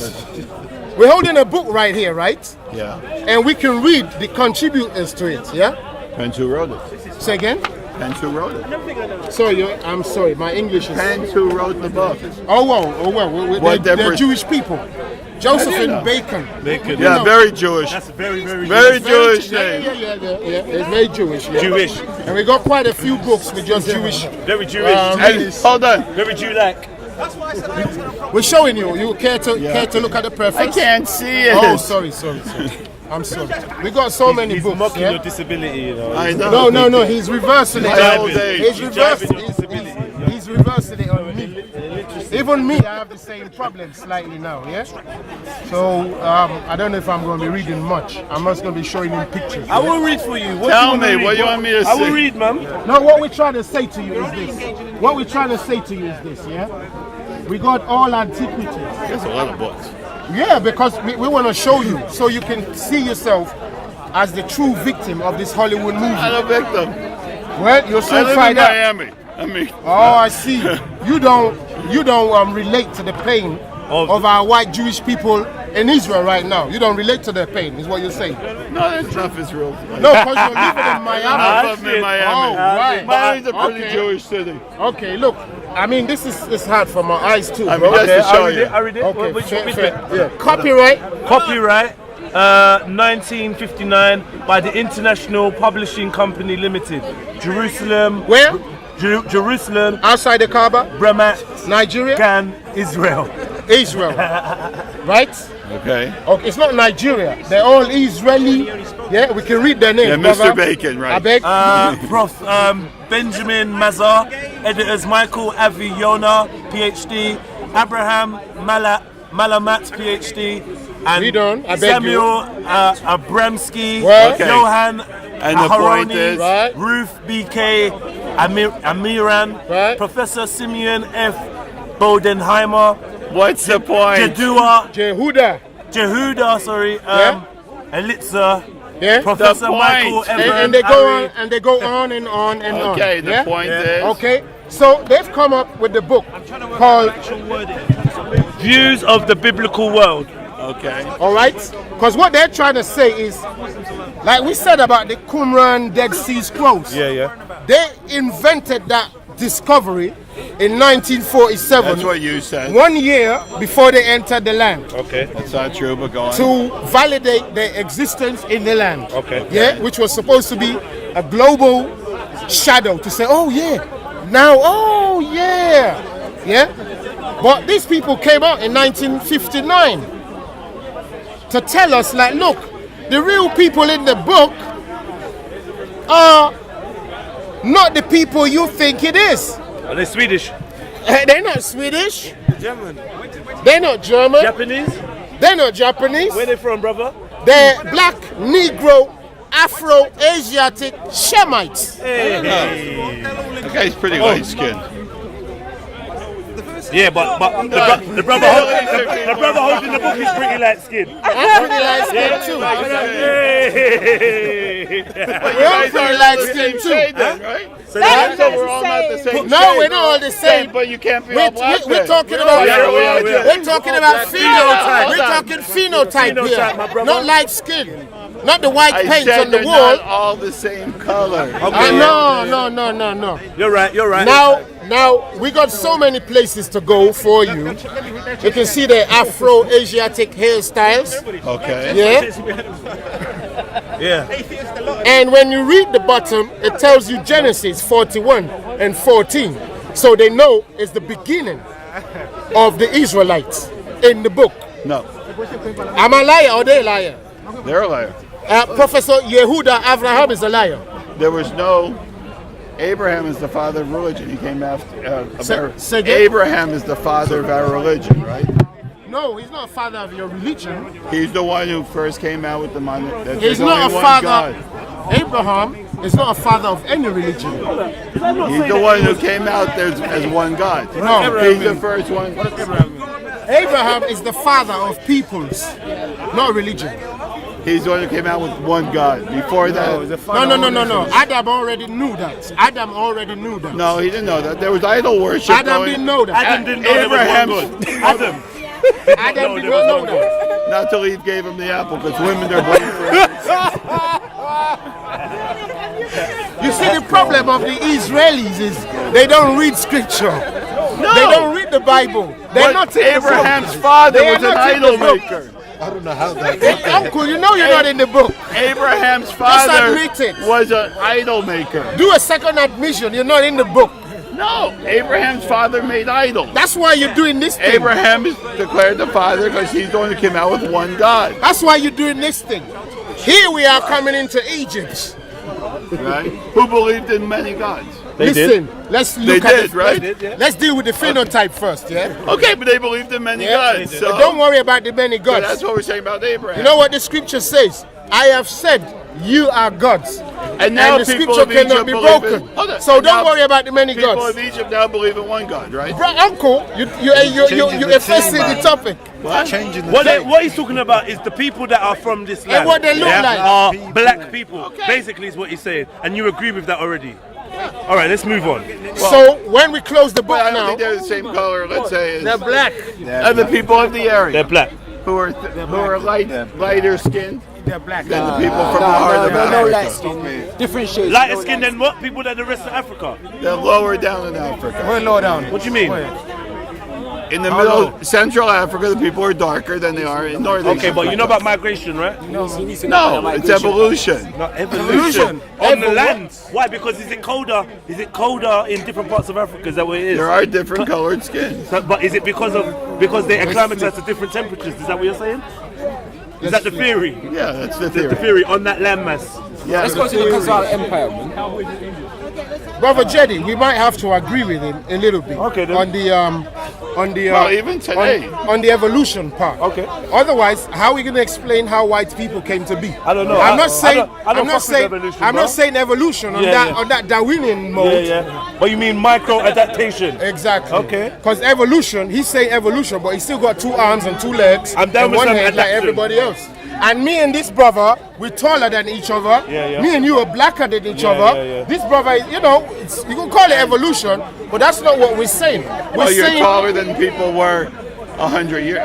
[SPEAKER 2] We're holding a book right here, right?
[SPEAKER 3] Yeah.
[SPEAKER 2] And we can read the contributors to it, yeah?
[SPEAKER 3] Depends who wrote it.
[SPEAKER 2] Say again?
[SPEAKER 3] Depends who wrote it.
[SPEAKER 2] Sorry, I'm sorry. My English is.
[SPEAKER 3] Depends who wrote the book.
[SPEAKER 2] Oh well.
[SPEAKER 3] What
[SPEAKER 2] They're
[SPEAKER 3] difference-
[SPEAKER 2] Jewish people. Josephine
[SPEAKER 3] know.
[SPEAKER 2] Bacon.
[SPEAKER 1] Bacon.
[SPEAKER 3] Yeah, very Jewish.
[SPEAKER 1] That's very, very,
[SPEAKER 3] Very
[SPEAKER 1] Jewish.
[SPEAKER 3] Jewish
[SPEAKER 2] Yeah.
[SPEAKER 3] name.
[SPEAKER 2] It's very Jewish. Yeah.
[SPEAKER 1] Jewish.
[SPEAKER 2] And we got quite a few books with just Jewish.
[SPEAKER 1] Very Jewish.
[SPEAKER 3] Hey, hold on.
[SPEAKER 1] Very Jew-like.
[SPEAKER 2] We're showing you. You care to look at the preface?
[SPEAKER 3] I can't see it.
[SPEAKER 2] Oh, sorry. I'm sorry. We got so many
[SPEAKER 1] He's
[SPEAKER 2] books.
[SPEAKER 1] mocking
[SPEAKER 2] Yeah?
[SPEAKER 1] your disability, you know.
[SPEAKER 3] I know.
[SPEAKER 2] No. He's reversing it.
[SPEAKER 3] My old age.
[SPEAKER 2] He's
[SPEAKER 1] He's
[SPEAKER 2] reversing
[SPEAKER 1] jiving your
[SPEAKER 2] it.
[SPEAKER 1] disability.
[SPEAKER 2] He's reversing it on me. Even me, I have the same problem slightly now. Yeah. So I don't know if I'm going to be reading much. I'm just going to be showing him pictures.
[SPEAKER 1] I will read for you. What
[SPEAKER 3] Tell
[SPEAKER 1] do you want
[SPEAKER 3] me,
[SPEAKER 1] to
[SPEAKER 3] what
[SPEAKER 1] read?
[SPEAKER 3] do you want me to
[SPEAKER 1] I will
[SPEAKER 3] say?
[SPEAKER 1] read, man.
[SPEAKER 2] No, what we're trying to say to you is this. What we're trying to say to you is this. Yeah. We got all antiquities.
[SPEAKER 3] There's a lot of books.
[SPEAKER 2] Yeah, because we want to show you so you can see yourself as the true victim of this Hollywood movie.
[SPEAKER 3] I'm a victim.
[SPEAKER 2] Well, you'll
[SPEAKER 3] I
[SPEAKER 2] soon
[SPEAKER 3] live in
[SPEAKER 2] find out.
[SPEAKER 3] Miami. I mean,
[SPEAKER 2] Oh, I see. You don't relate to the pain of our white Jewish people in Israel right now. You don't relate to their pain, is what you're saying.
[SPEAKER 3] no, there's enough Israel.
[SPEAKER 2] No, because you're living in Miami.
[SPEAKER 3] I live in Miami.
[SPEAKER 2] Oh, right.
[SPEAKER 3] Miami's a pretty
[SPEAKER 2] Okay.
[SPEAKER 3] Jewish city.
[SPEAKER 2] Okay, look. I mean, this is hard for my eyes too,
[SPEAKER 3] I mean,
[SPEAKER 2] bro.
[SPEAKER 3] just to show
[SPEAKER 1] I read
[SPEAKER 3] you.
[SPEAKER 1] it. I read it.
[SPEAKER 2] Okay,
[SPEAKER 1] Which
[SPEAKER 2] fair,
[SPEAKER 1] bit?
[SPEAKER 2] fair. Yeah. Copyright.
[SPEAKER 1] Copyright 1959 by the International Publishing Company Limited. Jerusalem.
[SPEAKER 2] Where?
[SPEAKER 1] Jerusalem,
[SPEAKER 2] Outside the Kaaba.
[SPEAKER 1] Bramat,
[SPEAKER 2] Nigeria.
[SPEAKER 1] Gan, Israel.
[SPEAKER 2] Israel. Right?
[SPEAKER 3] Okay.
[SPEAKER 2] Okay, it's not Nigeria. They're all Israeli. Yeah, we can read their names.
[SPEAKER 3] Yeah, Mr.
[SPEAKER 2] brother.
[SPEAKER 3] Bacon, right.
[SPEAKER 2] I beg.
[SPEAKER 1] Prof. Benjamin Mazar, editors Michael Aviona, PhD, Abraham Malamat, PhD, and
[SPEAKER 2] Read on, I beg you.
[SPEAKER 1] Samuel Abramsky,
[SPEAKER 2] Well-
[SPEAKER 3] Okay.
[SPEAKER 1] Johan
[SPEAKER 3] And the point
[SPEAKER 1] Aharoni,
[SPEAKER 3] is-
[SPEAKER 2] Right.
[SPEAKER 1] Ruth BK Amiran,
[SPEAKER 2] Right.
[SPEAKER 1] Professor Simeon F. Bodenheimer,
[SPEAKER 3] What's the point?
[SPEAKER 2] Jehuda.
[SPEAKER 1] Jehuda,
[SPEAKER 2] Yeah.
[SPEAKER 1] Elitza,
[SPEAKER 2] Yeah.
[SPEAKER 1] Professor
[SPEAKER 3] The point.
[SPEAKER 1] Michael Everett,
[SPEAKER 2] And they go on and they go on and on and on.
[SPEAKER 3] Okay, the
[SPEAKER 2] Yeah?
[SPEAKER 3] point is.
[SPEAKER 2] Okay, so they've come up with the book called,
[SPEAKER 1] Views of the Biblical World.
[SPEAKER 3] Okay.
[SPEAKER 2] all right? Because what they're trying to say is, like we said about the Qumran Dead Sea Scrolls,
[SPEAKER 1] Yeah.
[SPEAKER 2] they invented that discovery in 1947,
[SPEAKER 3] That's what you said.
[SPEAKER 2] 1 year before they entered the land,
[SPEAKER 1] Okay.
[SPEAKER 3] That's not true, but go on.
[SPEAKER 2] to validate their existence in the land.
[SPEAKER 1] Okay.
[SPEAKER 2] Yeah, which was supposed to be a global shadow to say, oh yeah, now, oh yeah, yeah. But these people came out in 1959 to tell us, like, look, the real people in the book are not the people you think it is.
[SPEAKER 1] Are they Swedish?
[SPEAKER 2] They're not Swedish.
[SPEAKER 1] German.
[SPEAKER 2] They're not German.
[SPEAKER 1] Japanese?
[SPEAKER 2] They're not Japanese.
[SPEAKER 1] Where they from, brother?
[SPEAKER 2] They're black, Negro, Afro, Asiatic, Shemites.
[SPEAKER 3] That guy's pretty light skinned.
[SPEAKER 1] Yeah, but the brother holding the book is pretty light skinned.
[SPEAKER 2] I'm pretty light skinned too. We're all pretty light skinned too.
[SPEAKER 3] Right?
[SPEAKER 1] So
[SPEAKER 3] We're all not the same.
[SPEAKER 2] No,
[SPEAKER 3] shade.
[SPEAKER 2] we're not all the same.
[SPEAKER 3] But you can't be
[SPEAKER 2] We're,
[SPEAKER 3] all black.
[SPEAKER 2] we're
[SPEAKER 3] then.
[SPEAKER 2] talking about
[SPEAKER 1] We're
[SPEAKER 2] talking about phenotype. We're talking phenotype
[SPEAKER 1] Phenotype, my
[SPEAKER 2] here,
[SPEAKER 1] brother.
[SPEAKER 2] not light skin, not the white
[SPEAKER 3] I
[SPEAKER 2] paint
[SPEAKER 3] said
[SPEAKER 2] on the
[SPEAKER 3] they're
[SPEAKER 2] wall.
[SPEAKER 3] not all the same color.
[SPEAKER 2] No.
[SPEAKER 1] You're right.
[SPEAKER 2] Now we got so many places to go for you. You can see the Afro-Asiatic hairstyles.
[SPEAKER 3] Okay.
[SPEAKER 2] Yeah. And when you read the bottom, it tells you Genesis 41 and 14. So they know it's the beginning of the Israelites in the book.
[SPEAKER 3] No,
[SPEAKER 2] I'm a liar or they a liar?
[SPEAKER 3] they're a liar.
[SPEAKER 2] Professor Yehuda Abraham is a liar.
[SPEAKER 3] There was no. Abraham is the father of religion. He came after.
[SPEAKER 2] Say again?
[SPEAKER 3] Abraham is the father of our religion, right?
[SPEAKER 2] No, he's not a father of your religion.
[SPEAKER 3] He's the one who first came out with the monument. that
[SPEAKER 2] He's
[SPEAKER 3] there's
[SPEAKER 2] not
[SPEAKER 3] only
[SPEAKER 2] a
[SPEAKER 3] one
[SPEAKER 2] father.
[SPEAKER 3] God.
[SPEAKER 2] Abraham is not a father of any religion.
[SPEAKER 3] He's the one who came out there as one God.
[SPEAKER 2] No.
[SPEAKER 3] He's the first one.
[SPEAKER 2] Abraham is the father of peoples, not religion.
[SPEAKER 3] He's the one who came out with one God. Before that,
[SPEAKER 2] No. Adam already knew that. Adam already knew that.
[SPEAKER 3] no, he didn't know that. There was idol worship.
[SPEAKER 2] Adam
[SPEAKER 3] going-
[SPEAKER 2] didn't know that.
[SPEAKER 1] Adam didn't know there was one
[SPEAKER 3] Abraham's-
[SPEAKER 1] God. Adam.
[SPEAKER 2] Adam did not know that.
[SPEAKER 3] Not till Eve gave him the apple, because women are blamed for it.
[SPEAKER 2] You see, the problem of the Israelis is they don't read scripture.
[SPEAKER 3] No.
[SPEAKER 2] They don't read the Bible. They're
[SPEAKER 3] But
[SPEAKER 2] not in the book.
[SPEAKER 3] Abraham's father
[SPEAKER 2] They are
[SPEAKER 3] was an
[SPEAKER 2] not in the
[SPEAKER 3] idol
[SPEAKER 2] book.
[SPEAKER 3] maker.
[SPEAKER 4] I don't know how that.
[SPEAKER 2] Uncle, you know you're not in the book.
[SPEAKER 3] Abraham's father
[SPEAKER 2] admit it.
[SPEAKER 3] was an idol maker.
[SPEAKER 2] Do a second admission. You're not in the book.
[SPEAKER 3] No, Abraham's father made idols.
[SPEAKER 2] That's why you're doing this thing.
[SPEAKER 3] Abraham is declared the father because he's going to come out with one God.
[SPEAKER 2] That's why you're doing this thing. Here we are coming into Egypt.
[SPEAKER 3] Right? Who believed in many gods?
[SPEAKER 2] Listen, let's look
[SPEAKER 3] They
[SPEAKER 2] at
[SPEAKER 3] did,
[SPEAKER 2] it.
[SPEAKER 3] right?
[SPEAKER 2] Let's deal with the phenotype first, yeah?
[SPEAKER 3] Okay, but they believed in many
[SPEAKER 2] Yeah?
[SPEAKER 3] gods. So
[SPEAKER 2] Don't worry about the many
[SPEAKER 3] so
[SPEAKER 2] gods.
[SPEAKER 3] that's what we're saying about Abraham.
[SPEAKER 2] You know what the scripture says? I have said you are gods.
[SPEAKER 3] And now
[SPEAKER 2] the
[SPEAKER 3] people
[SPEAKER 2] scripture
[SPEAKER 3] of Egypt
[SPEAKER 2] cannot be
[SPEAKER 3] believe
[SPEAKER 2] broken.
[SPEAKER 3] in, hold on.
[SPEAKER 2] So
[SPEAKER 3] And
[SPEAKER 2] don't
[SPEAKER 3] now
[SPEAKER 2] worry about the many
[SPEAKER 3] people
[SPEAKER 2] gods.
[SPEAKER 3] of Egypt now believe in one God, right?
[SPEAKER 2] Bro, uncle, you're effacing the topic.
[SPEAKER 3] What?
[SPEAKER 4] Changing the
[SPEAKER 1] What he's talking about is the people that are from this land.
[SPEAKER 2] And what they look like.
[SPEAKER 1] Are black people. Basically, is what he's saying, and you agree with that already. All right, let's move on.
[SPEAKER 2] So when we close the book
[SPEAKER 3] But I don't
[SPEAKER 2] now,
[SPEAKER 3] think they're the same color, let's say, as
[SPEAKER 2] they're black.
[SPEAKER 3] the people of the area.
[SPEAKER 1] They're black.
[SPEAKER 3] Who are lighter skinned
[SPEAKER 5] They're black.
[SPEAKER 3] than the people from the heart of
[SPEAKER 6] no
[SPEAKER 3] Africa.
[SPEAKER 6] light skin. Different shades.
[SPEAKER 1] Lighter
[SPEAKER 6] no
[SPEAKER 1] skin
[SPEAKER 6] light
[SPEAKER 1] than what? People than the rest of Africa.
[SPEAKER 3] They're lower down in Africa.
[SPEAKER 5] We're low down.
[SPEAKER 1] What do you mean?
[SPEAKER 3] In the middle, Central Africa, the people are darker than they are in Northern
[SPEAKER 1] Okay, but you know about migration, right?
[SPEAKER 3] No, it's evolution.
[SPEAKER 1] Not evolution. On the land. Why? Because is it colder? Is it colder in different parts of Africa? Is that what it is?
[SPEAKER 3] There are different colored skins.
[SPEAKER 1] But is it because they acclimatize to different temperatures? Is that what you're saying? Is that the theory?
[SPEAKER 3] Yeah, that's the
[SPEAKER 1] The
[SPEAKER 3] theory.
[SPEAKER 1] theory on that landmass.
[SPEAKER 3] Yeah,
[SPEAKER 6] Let's go to the Khazar Empire, man.
[SPEAKER 2] Brother Jedi, we might have to agree with him a little bit
[SPEAKER 1] Okay, then.
[SPEAKER 2] on the
[SPEAKER 3] Well, even today.
[SPEAKER 2] on the evolution part.
[SPEAKER 1] Okay.
[SPEAKER 2] Otherwise, how are we going to explain how white people came to be?
[SPEAKER 1] I don't know.
[SPEAKER 2] I'm not saying
[SPEAKER 1] I don't
[SPEAKER 2] I'm not
[SPEAKER 1] fuck with
[SPEAKER 2] saying
[SPEAKER 1] evolution,
[SPEAKER 2] I'm
[SPEAKER 1] bro.
[SPEAKER 2] not saying evolution on
[SPEAKER 1] Yeah,
[SPEAKER 2] that
[SPEAKER 1] yeah.
[SPEAKER 2] on that Darwinian
[SPEAKER 1] Yeah,
[SPEAKER 2] mode.
[SPEAKER 1] yeah. But you mean micro adaptation?
[SPEAKER 2] Exactly.
[SPEAKER 1] Okay.
[SPEAKER 2] Because evolution, he's saying evolution, but he still got 2 arms and 2 legs
[SPEAKER 1] I'm down
[SPEAKER 2] and
[SPEAKER 1] with
[SPEAKER 2] one
[SPEAKER 1] some
[SPEAKER 2] head like
[SPEAKER 1] adaptation.
[SPEAKER 2] everybody else. And me and this brother, we're taller than each other.
[SPEAKER 1] Yeah, yeah.
[SPEAKER 2] Me and you are blacker than each
[SPEAKER 1] Yeah,
[SPEAKER 2] other.
[SPEAKER 1] yeah, yeah.
[SPEAKER 2] This brother, you know, you can call it evolution, but that's not what we're saying. We're
[SPEAKER 3] Well, you're
[SPEAKER 2] saying
[SPEAKER 3] taller than people were 100 years,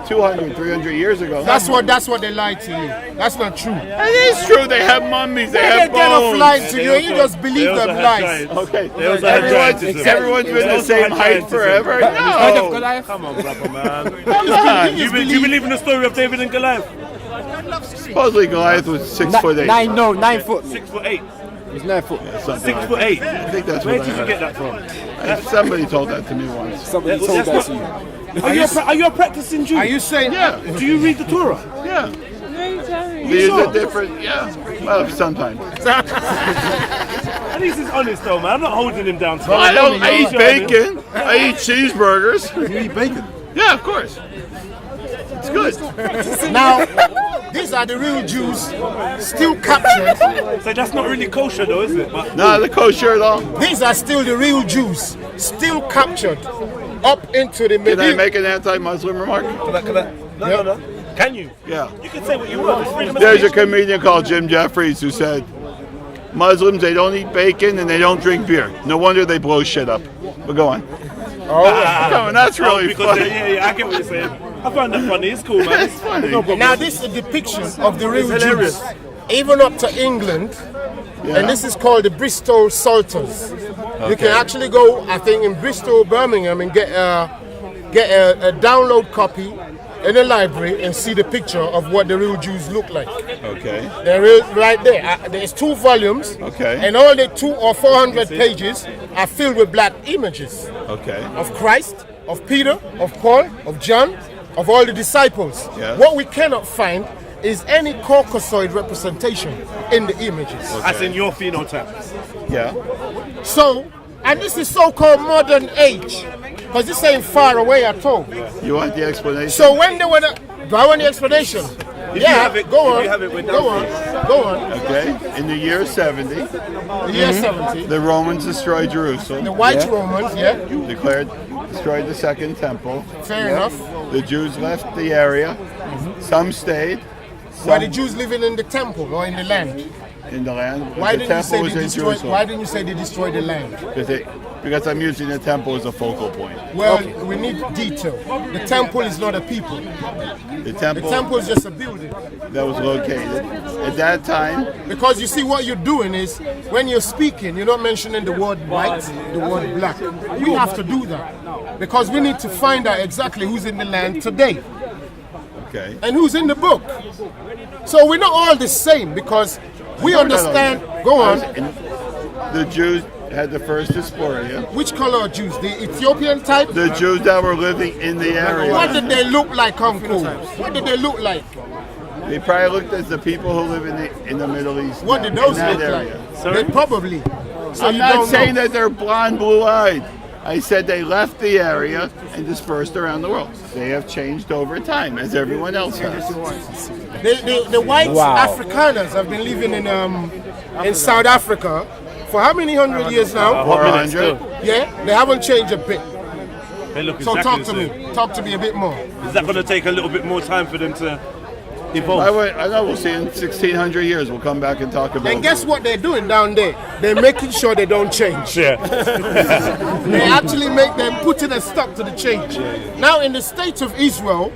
[SPEAKER 3] 200, 300 years ago.
[SPEAKER 2] that's what they lied to you. That's not true.
[SPEAKER 3] It is true. They have mummies. They
[SPEAKER 2] They
[SPEAKER 3] have
[SPEAKER 2] get off
[SPEAKER 3] bones.
[SPEAKER 2] lying to
[SPEAKER 1] They
[SPEAKER 2] you, and you
[SPEAKER 1] also-
[SPEAKER 2] just believe
[SPEAKER 1] they also
[SPEAKER 2] them
[SPEAKER 1] had
[SPEAKER 2] lies.
[SPEAKER 1] giants.
[SPEAKER 3] Okay.
[SPEAKER 1] They also had giantism.
[SPEAKER 3] Everyone's been
[SPEAKER 1] They
[SPEAKER 3] the
[SPEAKER 1] also
[SPEAKER 3] same
[SPEAKER 1] had
[SPEAKER 3] height
[SPEAKER 1] giantism.
[SPEAKER 3] forever.
[SPEAKER 6] Heard of
[SPEAKER 3] No.
[SPEAKER 6] Goliath?
[SPEAKER 1] Come on, brother, man.
[SPEAKER 3] Come on.
[SPEAKER 1] Do you believe in the story of David and Goliath?
[SPEAKER 3] Supposedly Goliath was 6'8".
[SPEAKER 6] 9 foot.
[SPEAKER 1] 6'8".
[SPEAKER 6] He's 9 foot.
[SPEAKER 3] Something like
[SPEAKER 1] 6'8".
[SPEAKER 3] that. I think that's
[SPEAKER 1] Where
[SPEAKER 3] what
[SPEAKER 1] did
[SPEAKER 3] I
[SPEAKER 1] you
[SPEAKER 3] heard.
[SPEAKER 1] get that from?
[SPEAKER 3] Somebody told that to me once.
[SPEAKER 6] Somebody told
[SPEAKER 1] That's
[SPEAKER 6] that
[SPEAKER 1] not-
[SPEAKER 6] to you.
[SPEAKER 1] Are you a practicing Jew?
[SPEAKER 2] Are you saying
[SPEAKER 3] Yeah.
[SPEAKER 1] Do you read the Torah?
[SPEAKER 3] Yeah. These are different. Yeah. Well, sometimes.
[SPEAKER 1] At least he's honest though, man. I'm not holding him down to
[SPEAKER 3] I don't. I eat bacon. I eat cheeseburgers.
[SPEAKER 4] You eat bacon.
[SPEAKER 3] Yeah, of course. It's good.
[SPEAKER 2] now? These are the real Jews, still captured.
[SPEAKER 1] So that's not really kosher though, is it? But
[SPEAKER 3] Not the kosher at all.
[SPEAKER 2] These are still the real Jews, still captured up into the
[SPEAKER 3] Can I
[SPEAKER 2] Middle.
[SPEAKER 3] make an anti-Muslim remark?
[SPEAKER 1] no. Can you?
[SPEAKER 3] Yeah.
[SPEAKER 1] You can say what you want. It's freedom of
[SPEAKER 3] There's a
[SPEAKER 1] speech.
[SPEAKER 3] comedian called Jim Jeffries who said, Muslims, they don't eat bacon and they don't drink beer. No wonder they blow shit up. But go on. Come on, that's really
[SPEAKER 1] because
[SPEAKER 3] funny.
[SPEAKER 1] yeah, I get what you're saying. I find that funny. It's cool, man. It's
[SPEAKER 3] funny.
[SPEAKER 1] No problem.
[SPEAKER 2] Now this is a depiction of the real
[SPEAKER 1] It's hilarious.
[SPEAKER 2] Jews, even up to England, and this is called the Bristol Psalters. You can actually go, I think, in Bristol, Birmingham, and get a download copy in the library and see the picture of what the real Jews look like.
[SPEAKER 3] Okay.
[SPEAKER 2] There is right there. There's 2 volumes,
[SPEAKER 3] Okay.
[SPEAKER 2] and all the 200 or 400 pages are filled with black images
[SPEAKER 3] Okay.
[SPEAKER 2] of Christ, of Peter, of Paul, of John, of all the disciples.
[SPEAKER 3] Yes.
[SPEAKER 2] What we cannot find is any Caucasoid representation in the images.
[SPEAKER 1] As in your phenotype.
[SPEAKER 3] Yeah.
[SPEAKER 2] So, and this is so-called modern age, because this ain't far away at all.
[SPEAKER 3] You want the explanation?
[SPEAKER 2] So when they were, do I want the explanation?
[SPEAKER 1] If
[SPEAKER 2] yeah,
[SPEAKER 1] you have it,
[SPEAKER 2] go
[SPEAKER 1] if
[SPEAKER 2] on,
[SPEAKER 1] you have it, we're down
[SPEAKER 2] go
[SPEAKER 1] for
[SPEAKER 2] on,
[SPEAKER 1] it.
[SPEAKER 2] go on.
[SPEAKER 3] Okay. In the year 70,
[SPEAKER 2] The year 70,
[SPEAKER 3] the Romans destroyed Jerusalem.
[SPEAKER 2] the white Romans,
[SPEAKER 3] Destroyed the second temple.
[SPEAKER 2] fair enough.
[SPEAKER 3] The Jews left the area. Some stayed.
[SPEAKER 2] Were the Jews living in the temple or in the land?
[SPEAKER 3] In the land.
[SPEAKER 2] Why
[SPEAKER 3] the
[SPEAKER 2] didn't you
[SPEAKER 3] temple
[SPEAKER 2] say
[SPEAKER 3] was
[SPEAKER 2] they
[SPEAKER 3] in
[SPEAKER 2] destroyed?
[SPEAKER 3] Jerusalem.
[SPEAKER 2] Why didn't you say they destroyed the land?
[SPEAKER 3] because I'm using the temple as a focal point.
[SPEAKER 2] Well, we need detail. The temple is not a people.
[SPEAKER 3] The
[SPEAKER 2] The
[SPEAKER 3] temple
[SPEAKER 2] temple is just a building.
[SPEAKER 3] that was located at that time.
[SPEAKER 2] Because you see, what you're doing is, when you're speaking, you're not mentioning the word white, the word black. We have to do that. Because we need to find out exactly who's in the land today
[SPEAKER 3] Okay.
[SPEAKER 2] and who's in the book. So we're not all the same, because we understand. Go on.
[SPEAKER 3] And the Jews had the first diaspora.
[SPEAKER 2] Which color are Jews? The Ethiopian type?
[SPEAKER 3] The Jews that were living in the area.
[SPEAKER 2] What did they look like, Uncle? What did they look like?
[SPEAKER 3] They probably looked as the people who live in the Middle East.
[SPEAKER 2] What
[SPEAKER 3] now,
[SPEAKER 2] did those
[SPEAKER 3] in that
[SPEAKER 2] look
[SPEAKER 3] area.
[SPEAKER 2] like? They probably. So
[SPEAKER 3] I'm
[SPEAKER 2] you
[SPEAKER 3] not
[SPEAKER 2] don't
[SPEAKER 3] saying
[SPEAKER 2] know.
[SPEAKER 3] that they're blonde, blue-eyed. I said they left the area and dispersed around the world. They have changed over time, as everyone else has.
[SPEAKER 2] The white Afrikaners have been living in South Africa for how many hundred years now?
[SPEAKER 3] 400.
[SPEAKER 2] Yeah, they haven't changed a bit.
[SPEAKER 1] They look
[SPEAKER 2] So
[SPEAKER 1] exactly
[SPEAKER 2] talk
[SPEAKER 1] the
[SPEAKER 2] to
[SPEAKER 1] same.
[SPEAKER 2] me. Talk to me a bit more.
[SPEAKER 1] Is that going to take a little bit more time for them to
[SPEAKER 3] I
[SPEAKER 1] evolve?
[SPEAKER 3] know we'll see in 1600 years. We'll come back and talk about
[SPEAKER 2] And guess what they're doing down there? They're making sure they don't change.
[SPEAKER 1] Yeah.
[SPEAKER 2] They actually make them putting a stop to the change. Now in the state of Israel,